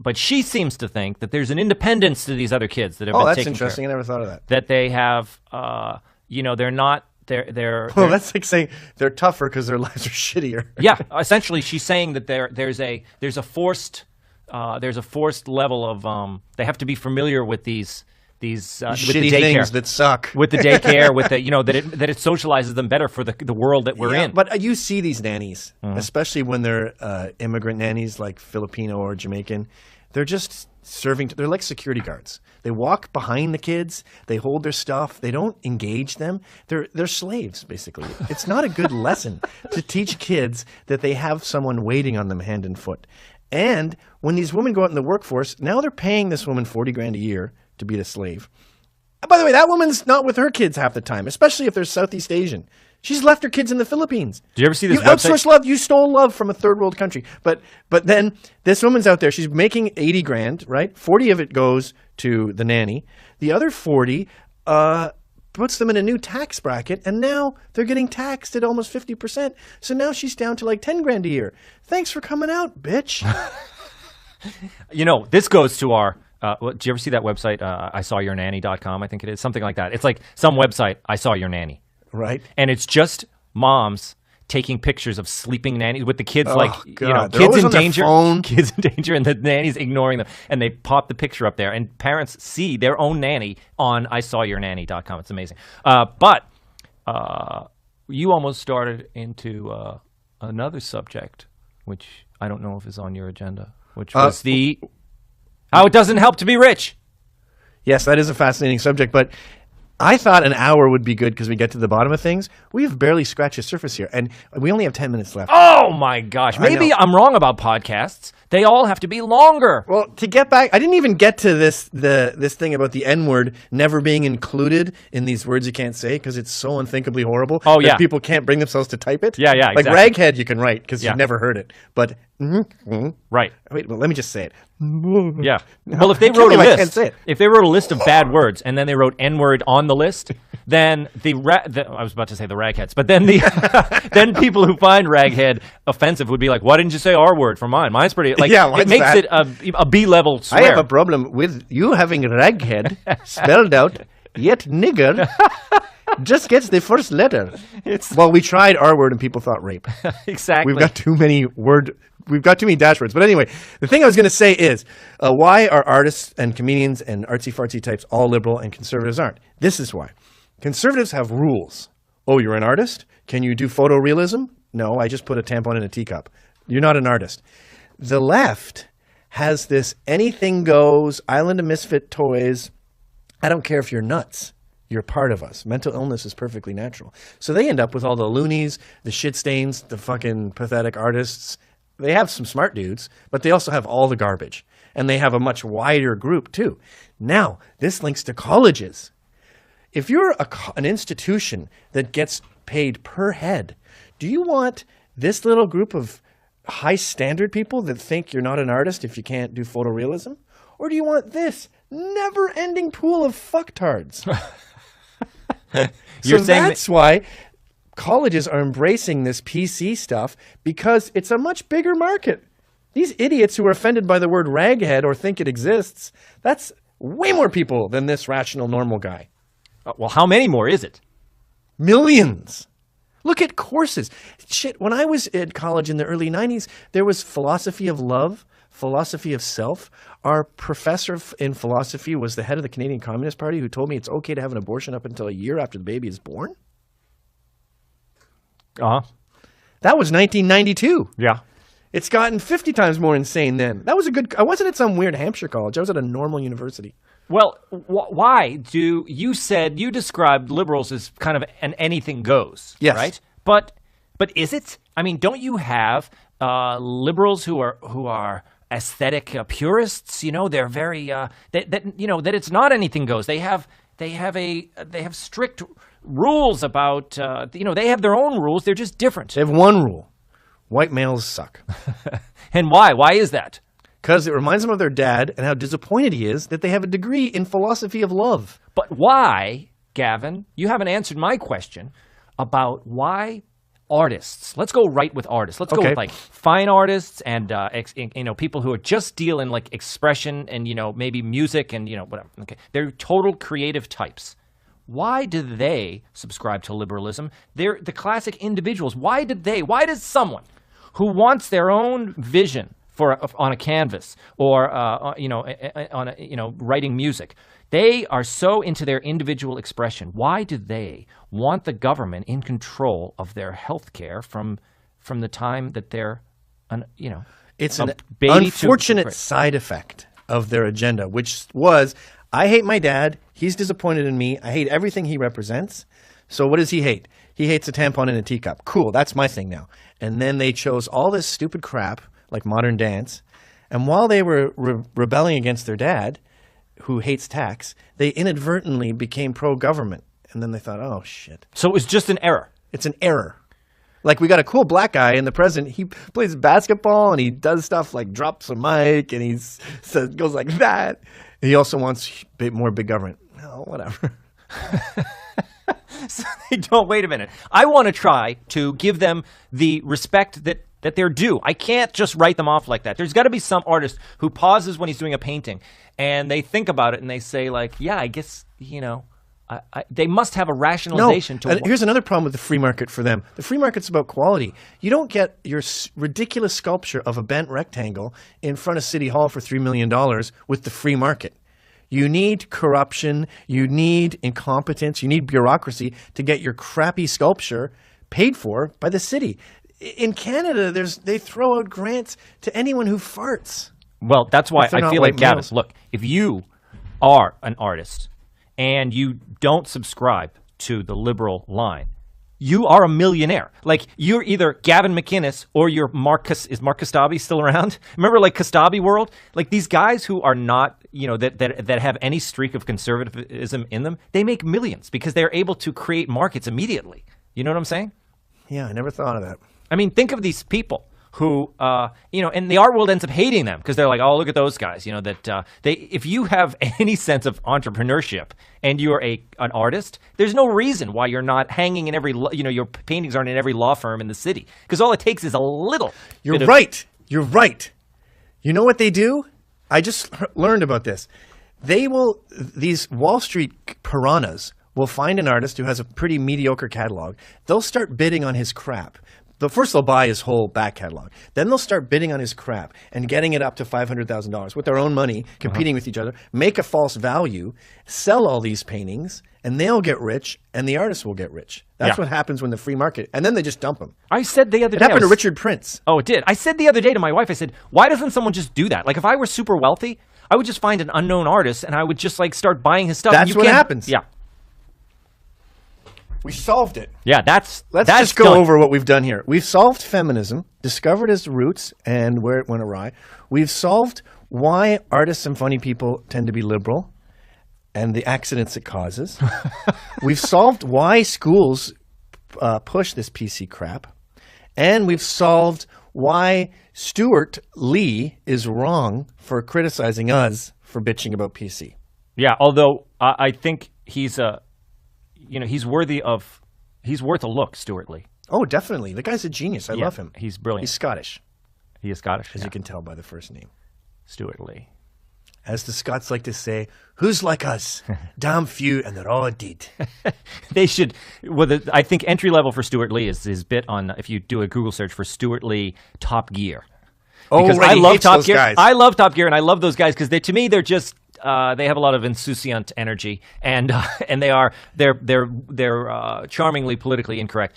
But she seems to think that there's an independence to these other kids that have been that's taken interesting. care of. I never thought of that. That they have, they're not. They're that's like saying they're tougher because their lives are shittier. Yeah, essentially, she's saying that there's a forced level of they have to be familiar with these shitty with the daycare, things that suck. with the daycare, with the that it socializes them better for the world that we're in. But you see these nannies, especially when they're immigrant nannies like Filipino or Jamaican. They're just serving. They're like security guards. They walk behind the kids. They hold their stuff. They don't engage them. They're slaves, basically. It's not a good lesson to teach kids that they have someone waiting on them hand and foot. And when these women go out in the workforce, now they're paying this woman $40,000 a year to be a slave. By the way, that woman's not with her kids half the time, especially if they're Southeast Asian. She's left her kids in the Philippines. Did you ever see this You website? outsourced love. You stole love from a third world country. But then this woman's out there. She's making $80,000, right? 40 of it goes to the nanny. The other 40 puts them in a new tax bracket, and now they're getting taxed at almost 50%. So now she's down to like $10,000 a year. Thanks for coming out, bitch. This goes to our. Did you ever see that website? IsawYourNanny.com, I think it is. Something like that. It's like some website, I Saw Your Nanny. Right. And it's just moms taking pictures of sleeping nannies with the kids, God. They're kids always in on their danger, phone. kids in danger, and the nanny's ignoring them. And they pop the picture up there, and parents see their own nanny on IsawYourNanny.com. It's amazing. But you almost started into another subject, which I don't know if is on your agenda, which was how it doesn't help to be rich. Yes, that is a fascinating subject, but I thought an hour would be good because we get to the bottom of things. We have barely scratched the surface here, and we only have 10 minutes left. Oh, my gosh. Maybe I'm wrong about podcasts. They all have to be longer. Well, to get back, I didn't even get to this thing about the N-word never being included in these words you can't say because it's so unthinkably horrible that people can't bring themselves to type it. Yeah, Like exactly. raghead you can write because you've never heard it. But, Right. Wait, well, let me just say it. Yeah. Well, if they wrote a I can't say it. if they wrote a list of bad words and then they wrote N-word on the list, then I was about to say the ragheads, but then then people who find raghead offensive would be like, "Why didn't you say our word for mine? Mine's pretty." Like, it makes it a B-level swear. I have a problem with you having raghead spelled out, yet nigger just gets the first letter. Well, we tried our word and people thought rape. Exactly. We've got too many dashboards. But anyway, the thing I was going to say is, why are artists and comedians and artsy-fartsy types all liberal and conservatives aren't? This is why. Conservatives have rules. Oh, you're an artist? Can you do photorealism? No, I just put a tampon in a teacup. You're not an artist. The left has this anything goes, island of misfit toys. I don't care if you're nuts. You're part of us. Mental illness is perfectly natural. So they end up with all the loonies, the shit stains, the fucking pathetic artists. They have some smart dudes, but they also have all the garbage. And they have a much wider group, too. Now, this links to colleges. If you're an institution that gets paid per head, do you want this little group of high-standard people that think you're not an artist if you can't do photorealism? Or do you want this never-ending pool of fucktards? So that's why colleges are embracing this PC stuff, because it's a much bigger market. These idiots who are offended by the word raghead or think it exists, that's way more people than this rational, normal guy. Well, how many more is it? Millions. Look at courses. Shit, when I was in college in the early 90s, there was philosophy of love, philosophy of self. Our professor in philosophy was the head of the Canadian Communist Party who told me it's okay to have an abortion up until a year after the baby is born. Uh-huh. That was 1992. Yeah. It's gotten 50 times more insane then. That was I wasn't at some weird Hampshire college. I was at a normal university. Well, why do you described liberals as kind of an anything goes, yes. Right? But is it? I mean, don't you have liberals who are aesthetic purists? You know, they're very that it's not anything goes. They have strict rules about they have their own rules. They're just different. They have one rule: white males suck. And why? Why is that? Because it reminds them of their dad and how disappointed he is that they have a degree in philosophy of love. But why, Gavin? You haven't answered my question about why artists. Let's go right with artists. Let's go Okay. with like fine artists and people who are just deal in like expression and maybe music and whatever. Okay, they're total creative types. Why do they subscribe to liberalism? They're the classic individuals. Why does someone who wants their own vision on a canvas or writing music, they are so into their individual expression. Why do they want the government in control of their health care from the time that they're It's a an baby unfortunate side effect of their agenda, which was, I hate my dad. He's disappointed in me. I hate everything he represents. So what does he hate? He hates a tampon in a teacup. Cool, that's my thing now. And then they chose all this stupid crap, like modern dance. And while they were rebelling against their dad, who hates tax, they inadvertently became pro-government. And then they thought, oh, shit. So it was just an error. It's an error. Like, we got a cool black guy in the president. He plays basketball and he does stuff like drops a mic and goes like that. And he also wants more big government. No, whatever. So they don't. Wait a minute. I want to try to give them the respect that they're due. I can't just write them off like that. There's got to be some artist who pauses when he's doing a painting and they think about it and they say like, yeah, I guess, they must have a rationalization to here's another problem with the free market for them. The free market's about quality. You don't get your ridiculous sculpture of a bent rectangle in front of City Hall for $3 million with the free market. You need corruption, you need incompetence, you need bureaucracy to get your crappy sculpture paid for by the city. In Canada, they throw out grants to anyone who farts. Well, that's why I feel like, Gavin, males. look, if you are an artist and you don't subscribe to the liberal line, you are a millionaire. Like, you're either Gavin McInnes or you're is Mark Kastabi still around? Remember, like, Kastabi world? Like, these guys who are not, that have any streak of conservatism in them, they make millions because they're able to create markets immediately. You know what I'm saying? Yeah, I never thought of that. I mean, think of these people who, and the art world ends up hating them because they're like, oh, look at those guys. If you have any sense of entrepreneurship and you're an artist, there's no reason why you're not hanging in your paintings aren't in every law firm in the city because all it takes is a little. You're right. You're right. You know what they do? I just learned about this. These Wall Street piranhas will find an artist who has a pretty mediocre catalog. They'll start bidding on his crap. But first they'll buy his whole back catalog. Then they'll start bidding on his crap and getting it up to $500,000 with their own money, competing with each other, make a false value, sell all these paintings, and they'll get rich, and the artist will get rich. That's what happens when the free market, and then they just dump them. I said the other day. It happened to Richard Prince. Oh, it did. I said the other day to my wife, I said, why doesn't someone just do that? Like, if I were super wealthy, I would just find an unknown artist, and I would just, like, start buying his stuff. That's what happens. Yeah. We solved it. Yeah, let's just go over what we've done here. We've solved feminism, discovered its roots and where it went awry. We've solved why artists and funny people tend to be liberal and the accidents it causes. We've solved why schools push this PC crap. And we've solved why Stuart Lee is wrong for criticizing us for bitching about PC. Yeah, although I think he's worth a look, Stuart Lee. Oh, definitely. The guy's a genius. I love him. He's brilliant. He's Scottish. He is Scottish, as you can tell by the first name. Stuart Lee. As the Scots like to say, who's like us? Damn few, and they're all dead. They should. Well, I think entry level for Stuart Lee is his bit on, if you do a Google search for Stuart Lee Top Gear. Because right. I love Top those Gear. Guys. I love Top Gear, and I love those guys because to me they're just. They have a lot of insouciant energy, and they're charmingly politically incorrect.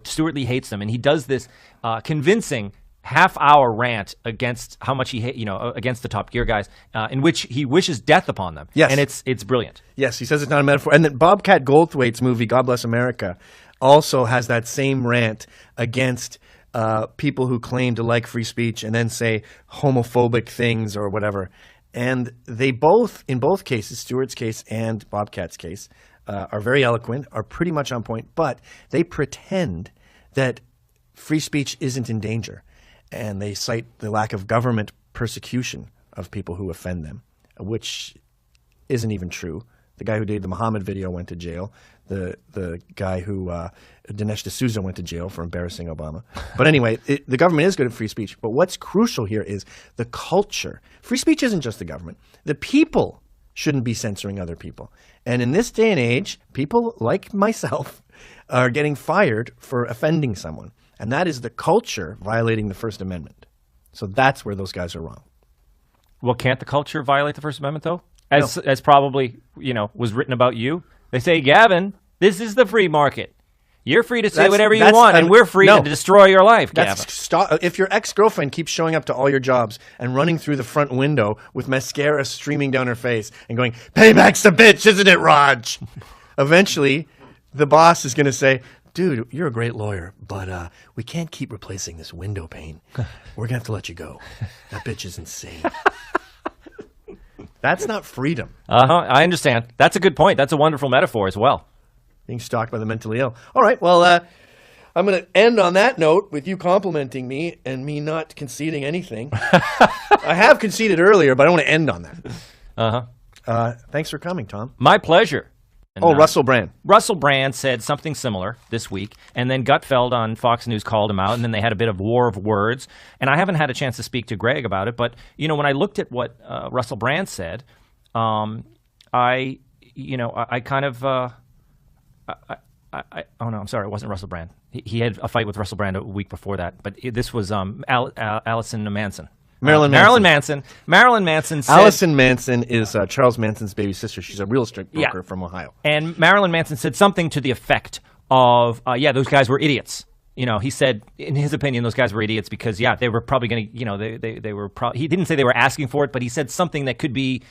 Stuart Lee hates them, and he does this convincing half-hour rant against how much he against the Top Gear guys, in which he wishes death upon them. Yes, and it's brilliant. Yes, he says it's not a metaphor. And then Bobcat Goldthwait's movie God Bless America also has that same rant against people who claim to like free speech and then say homophobic things or whatever. And they both, in both cases, Stuart's case and Bobcat's case, are very eloquent, are pretty much on point, but they pretend that free speech isn't in danger. And they cite the lack of government persecution of people who offend them, which isn't even true. The guy who did the Muhammad video went to jail. The guy who Dinesh D'Souza went to jail for embarrassing Obama. But anyway, the government is good at free speech. But what's crucial here is the culture. Free speech isn't just the government. The people shouldn't be censoring other people. And in this day and age, people like myself are getting fired for offending someone. And that is the culture violating the First Amendment. So that's where those guys are wrong. Well, can't the culture violate the First Amendment, though? As probably, was written about you. They say, Gavin, this is the free market. You're free to say whatever you want, and we're free to destroy your life, Gavin. If your ex-girlfriend keeps showing up to all your jobs and running through the front window with mascara streaming down her face and going, payback's the bitch, isn't it, Raj? Eventually, the boss is going to say, dude, you're a great lawyer, but we can't keep replacing this window pane. We're going to have to let you go. That bitch is insane. That's not freedom. I understand. That's a good point. That's a wonderful metaphor as well. Being stalked by the mentally ill. All right, well, I'm going to end on that note with you complimenting me and me not conceding anything. I have conceded earlier, but I want to end on that. Thanks for coming, Tom. My pleasure. And, Russell Brand. Russell Brand said something similar this week, and then Gutfeld on Fox News called him out, and then they had a bit of war of words. And I haven't had a chance to speak to Greg about it, but when I looked at what Russell Brand said, I kind of oh no, I'm sorry, it wasn't Russell Brand. He had a fight with Russell Brand a week before that, but this was Allison Manson. Marilyn Manson. Marilyn Manson said... Allison Manson is Charles Manson's baby sister. She's a real estate broker from Ohio. And Marilyn Manson said something to the effect of, those guys were idiots. He said, in his opinion, those guys were idiots because, they were probably going to, they were probably, he didn't say they were asking for it, but he said something that could be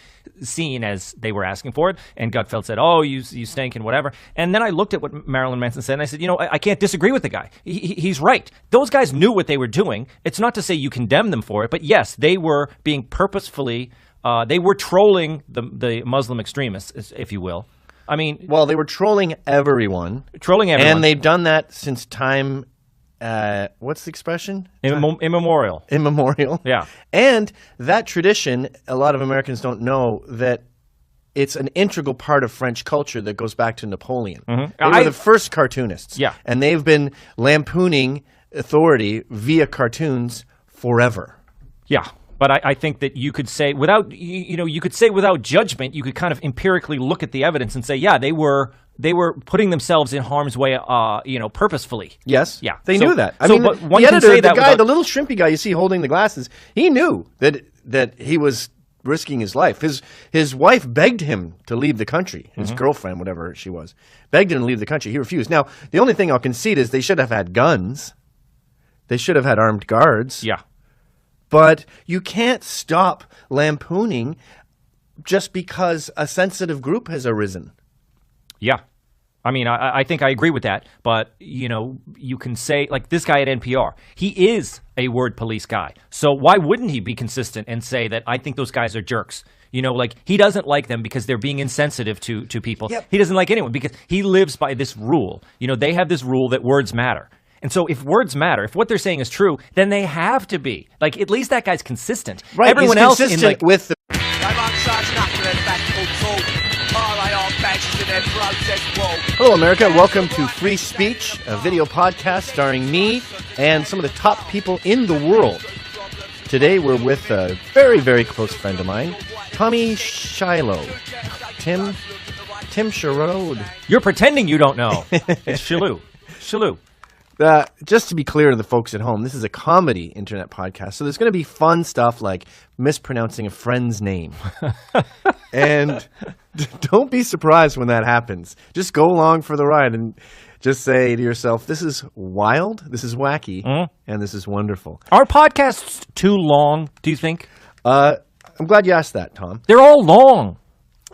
seen as they were asking for it. And Gutfeld said, oh, you stink and whatever. And then I looked at what Marilyn Manson said, and I said, I can't disagree with the guy. He's right. Those guys knew what they were doing. It's not to say you condemn them for it, but yes, they were being purposefully, they were trolling the Muslim extremists, if you will. I mean, well, they were trolling everyone. And they've done that since time, what's the expression? Immemorial. Yeah. And that tradition, a lot of Americans don't know that it's an integral part of French culture that goes back to Napoleon. Mm-hmm. They were the first cartoonists. Yeah. And they've been lampooning authority via cartoons forever. Yeah. But I think that you could say without judgment, you could kind of empirically look at the evidence and say, they were putting themselves in harm's way, purposefully. Yes. Yeah. They knew that. The editor, the little shrimpy guy you see holding the glasses, he knew that he was risking his life. His wife begged him to leave the country. His girlfriend, whatever she was, begged him to leave the country. He refused. Now, the only thing I'll concede is they should have had guns. They should have had armed guards. Yeah. But you can't stop lampooning just because a sensitive group has arisen. Yeah. I mean, I think I agree with that. But, you can say, like this guy at NPR, he is a word police guy. So why wouldn't he be consistent and say that I think those guys are jerks? He doesn't like them because they're being insensitive to people. Yep. He doesn't like anyone because he lives by this rule. They have this rule that words matter. And so if words matter, if what they're saying is true, then they have to be. At least that guy's consistent. Right, everyone he's else consistent with the... Hello, America. Welcome to Free Speech, a video podcast starring me and some of the top people in the world. Today we're with a very, very close friend of mine, Tommy Shillue. Tim Sherrod. You're pretending you don't know. It's Shillue. Shillue. Just to be clear to the folks at home, this is a comedy internet podcast, so there's going to be fun stuff like mispronouncing a friend's name. And don't be surprised when that happens. Just go along for the ride and just say to yourself, this is wild, this is wacky, and this is wonderful. Are podcasts too long, do you think? I'm glad you asked that, Tom. They're all long.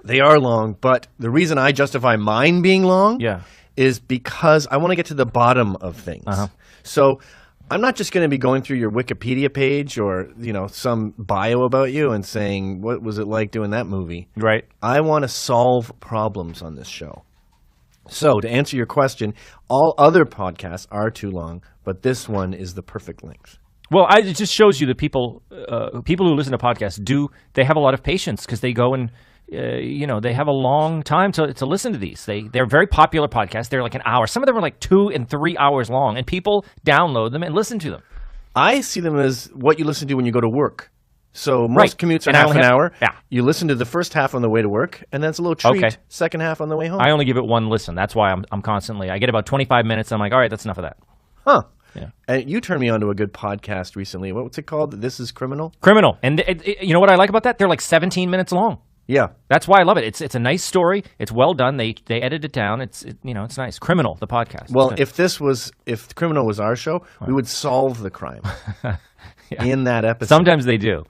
They are long, but the reason I justify mine being long is because I want to get to the bottom of things. So I'm not just going to be going through your Wikipedia page or, some bio about you and saying, what was it like doing that movie? Right. I want to solve problems on this show. So to answer your question, all other podcasts are too long, but this one is the perfect length. Well, it just shows you that people who listen to podcasts they have a lot of patience because they go and they have a long time to listen to these. They're very popular podcasts. They're like an hour. Some of them are like 2 and 3 hours long, and people download them and listen to them. I see them as what you listen to when you go to work. So most commutes are half an hour. Yeah. You listen to the first half on the way to work, and then it's a little treat. Second half on the way home. I only give it one listen. That's why I'm constantly. I get about 25 minutes. And I'm like, all right, that's enough of that. Huh. Yeah. And you turned me on to a good podcast recently. What's it called? This is Criminal? Criminal. And you know what I like about that? They're like 17 minutes long. Yeah. That's why I love it. It's a nice story. It's well done. They edit it down. It's nice. Criminal, the podcast. Well, if Criminal was our show, we would solve the crime in that episode. Sometimes they do.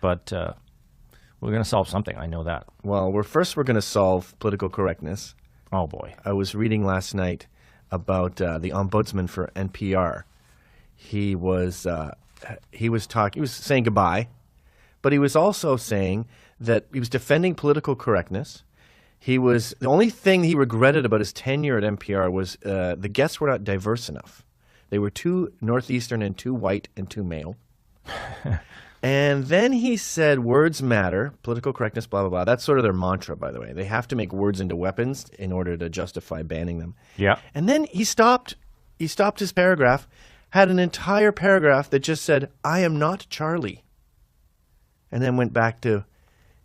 But we're going to solve something. I know that. Well, we're going to solve political correctness. Oh, boy. I was reading last night about the ombudsman for NPR. He was saying goodbye, but he was also saying that he was defending political correctness. The only thing he regretted about his tenure at NPR was the guests were not diverse enough. They were too Northeastern and too white and too male. And then he said, words matter, political correctness, blah, blah, blah. That's sort of their mantra, by the way. They have to make words into weapons in order to justify banning them. Yeah. And then he stopped his paragraph, had an entire paragraph that just said, I am not Charlie. And then went back to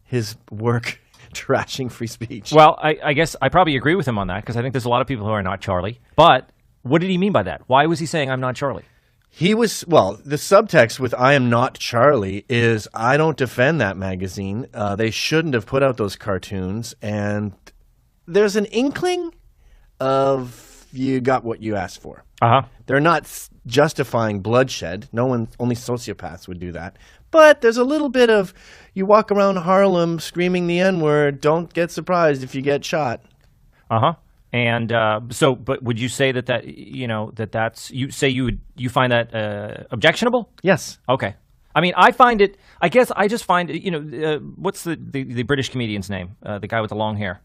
his work trashing free speech. Well, I guess I probably agree with him on that because I think there's a lot of people who are not Charlie. But what did he mean by that? Why was he saying I'm not Charlie? The subtext with I am not Charlie is I don't defend that magazine. They shouldn't have put out those cartoons. And there's an inkling of you got what you asked for. Uh-huh. They're not justifying bloodshed. Only sociopaths would do that. But there's a little bit of you walk around Harlem screaming the N-word, don't get surprised if you get shot. Uh-huh. And but would you say that's you find that objectionable? Yes. Okay. I mean, I find it. I guess I just find it. What's the British comedian's name? The guy with the long hair.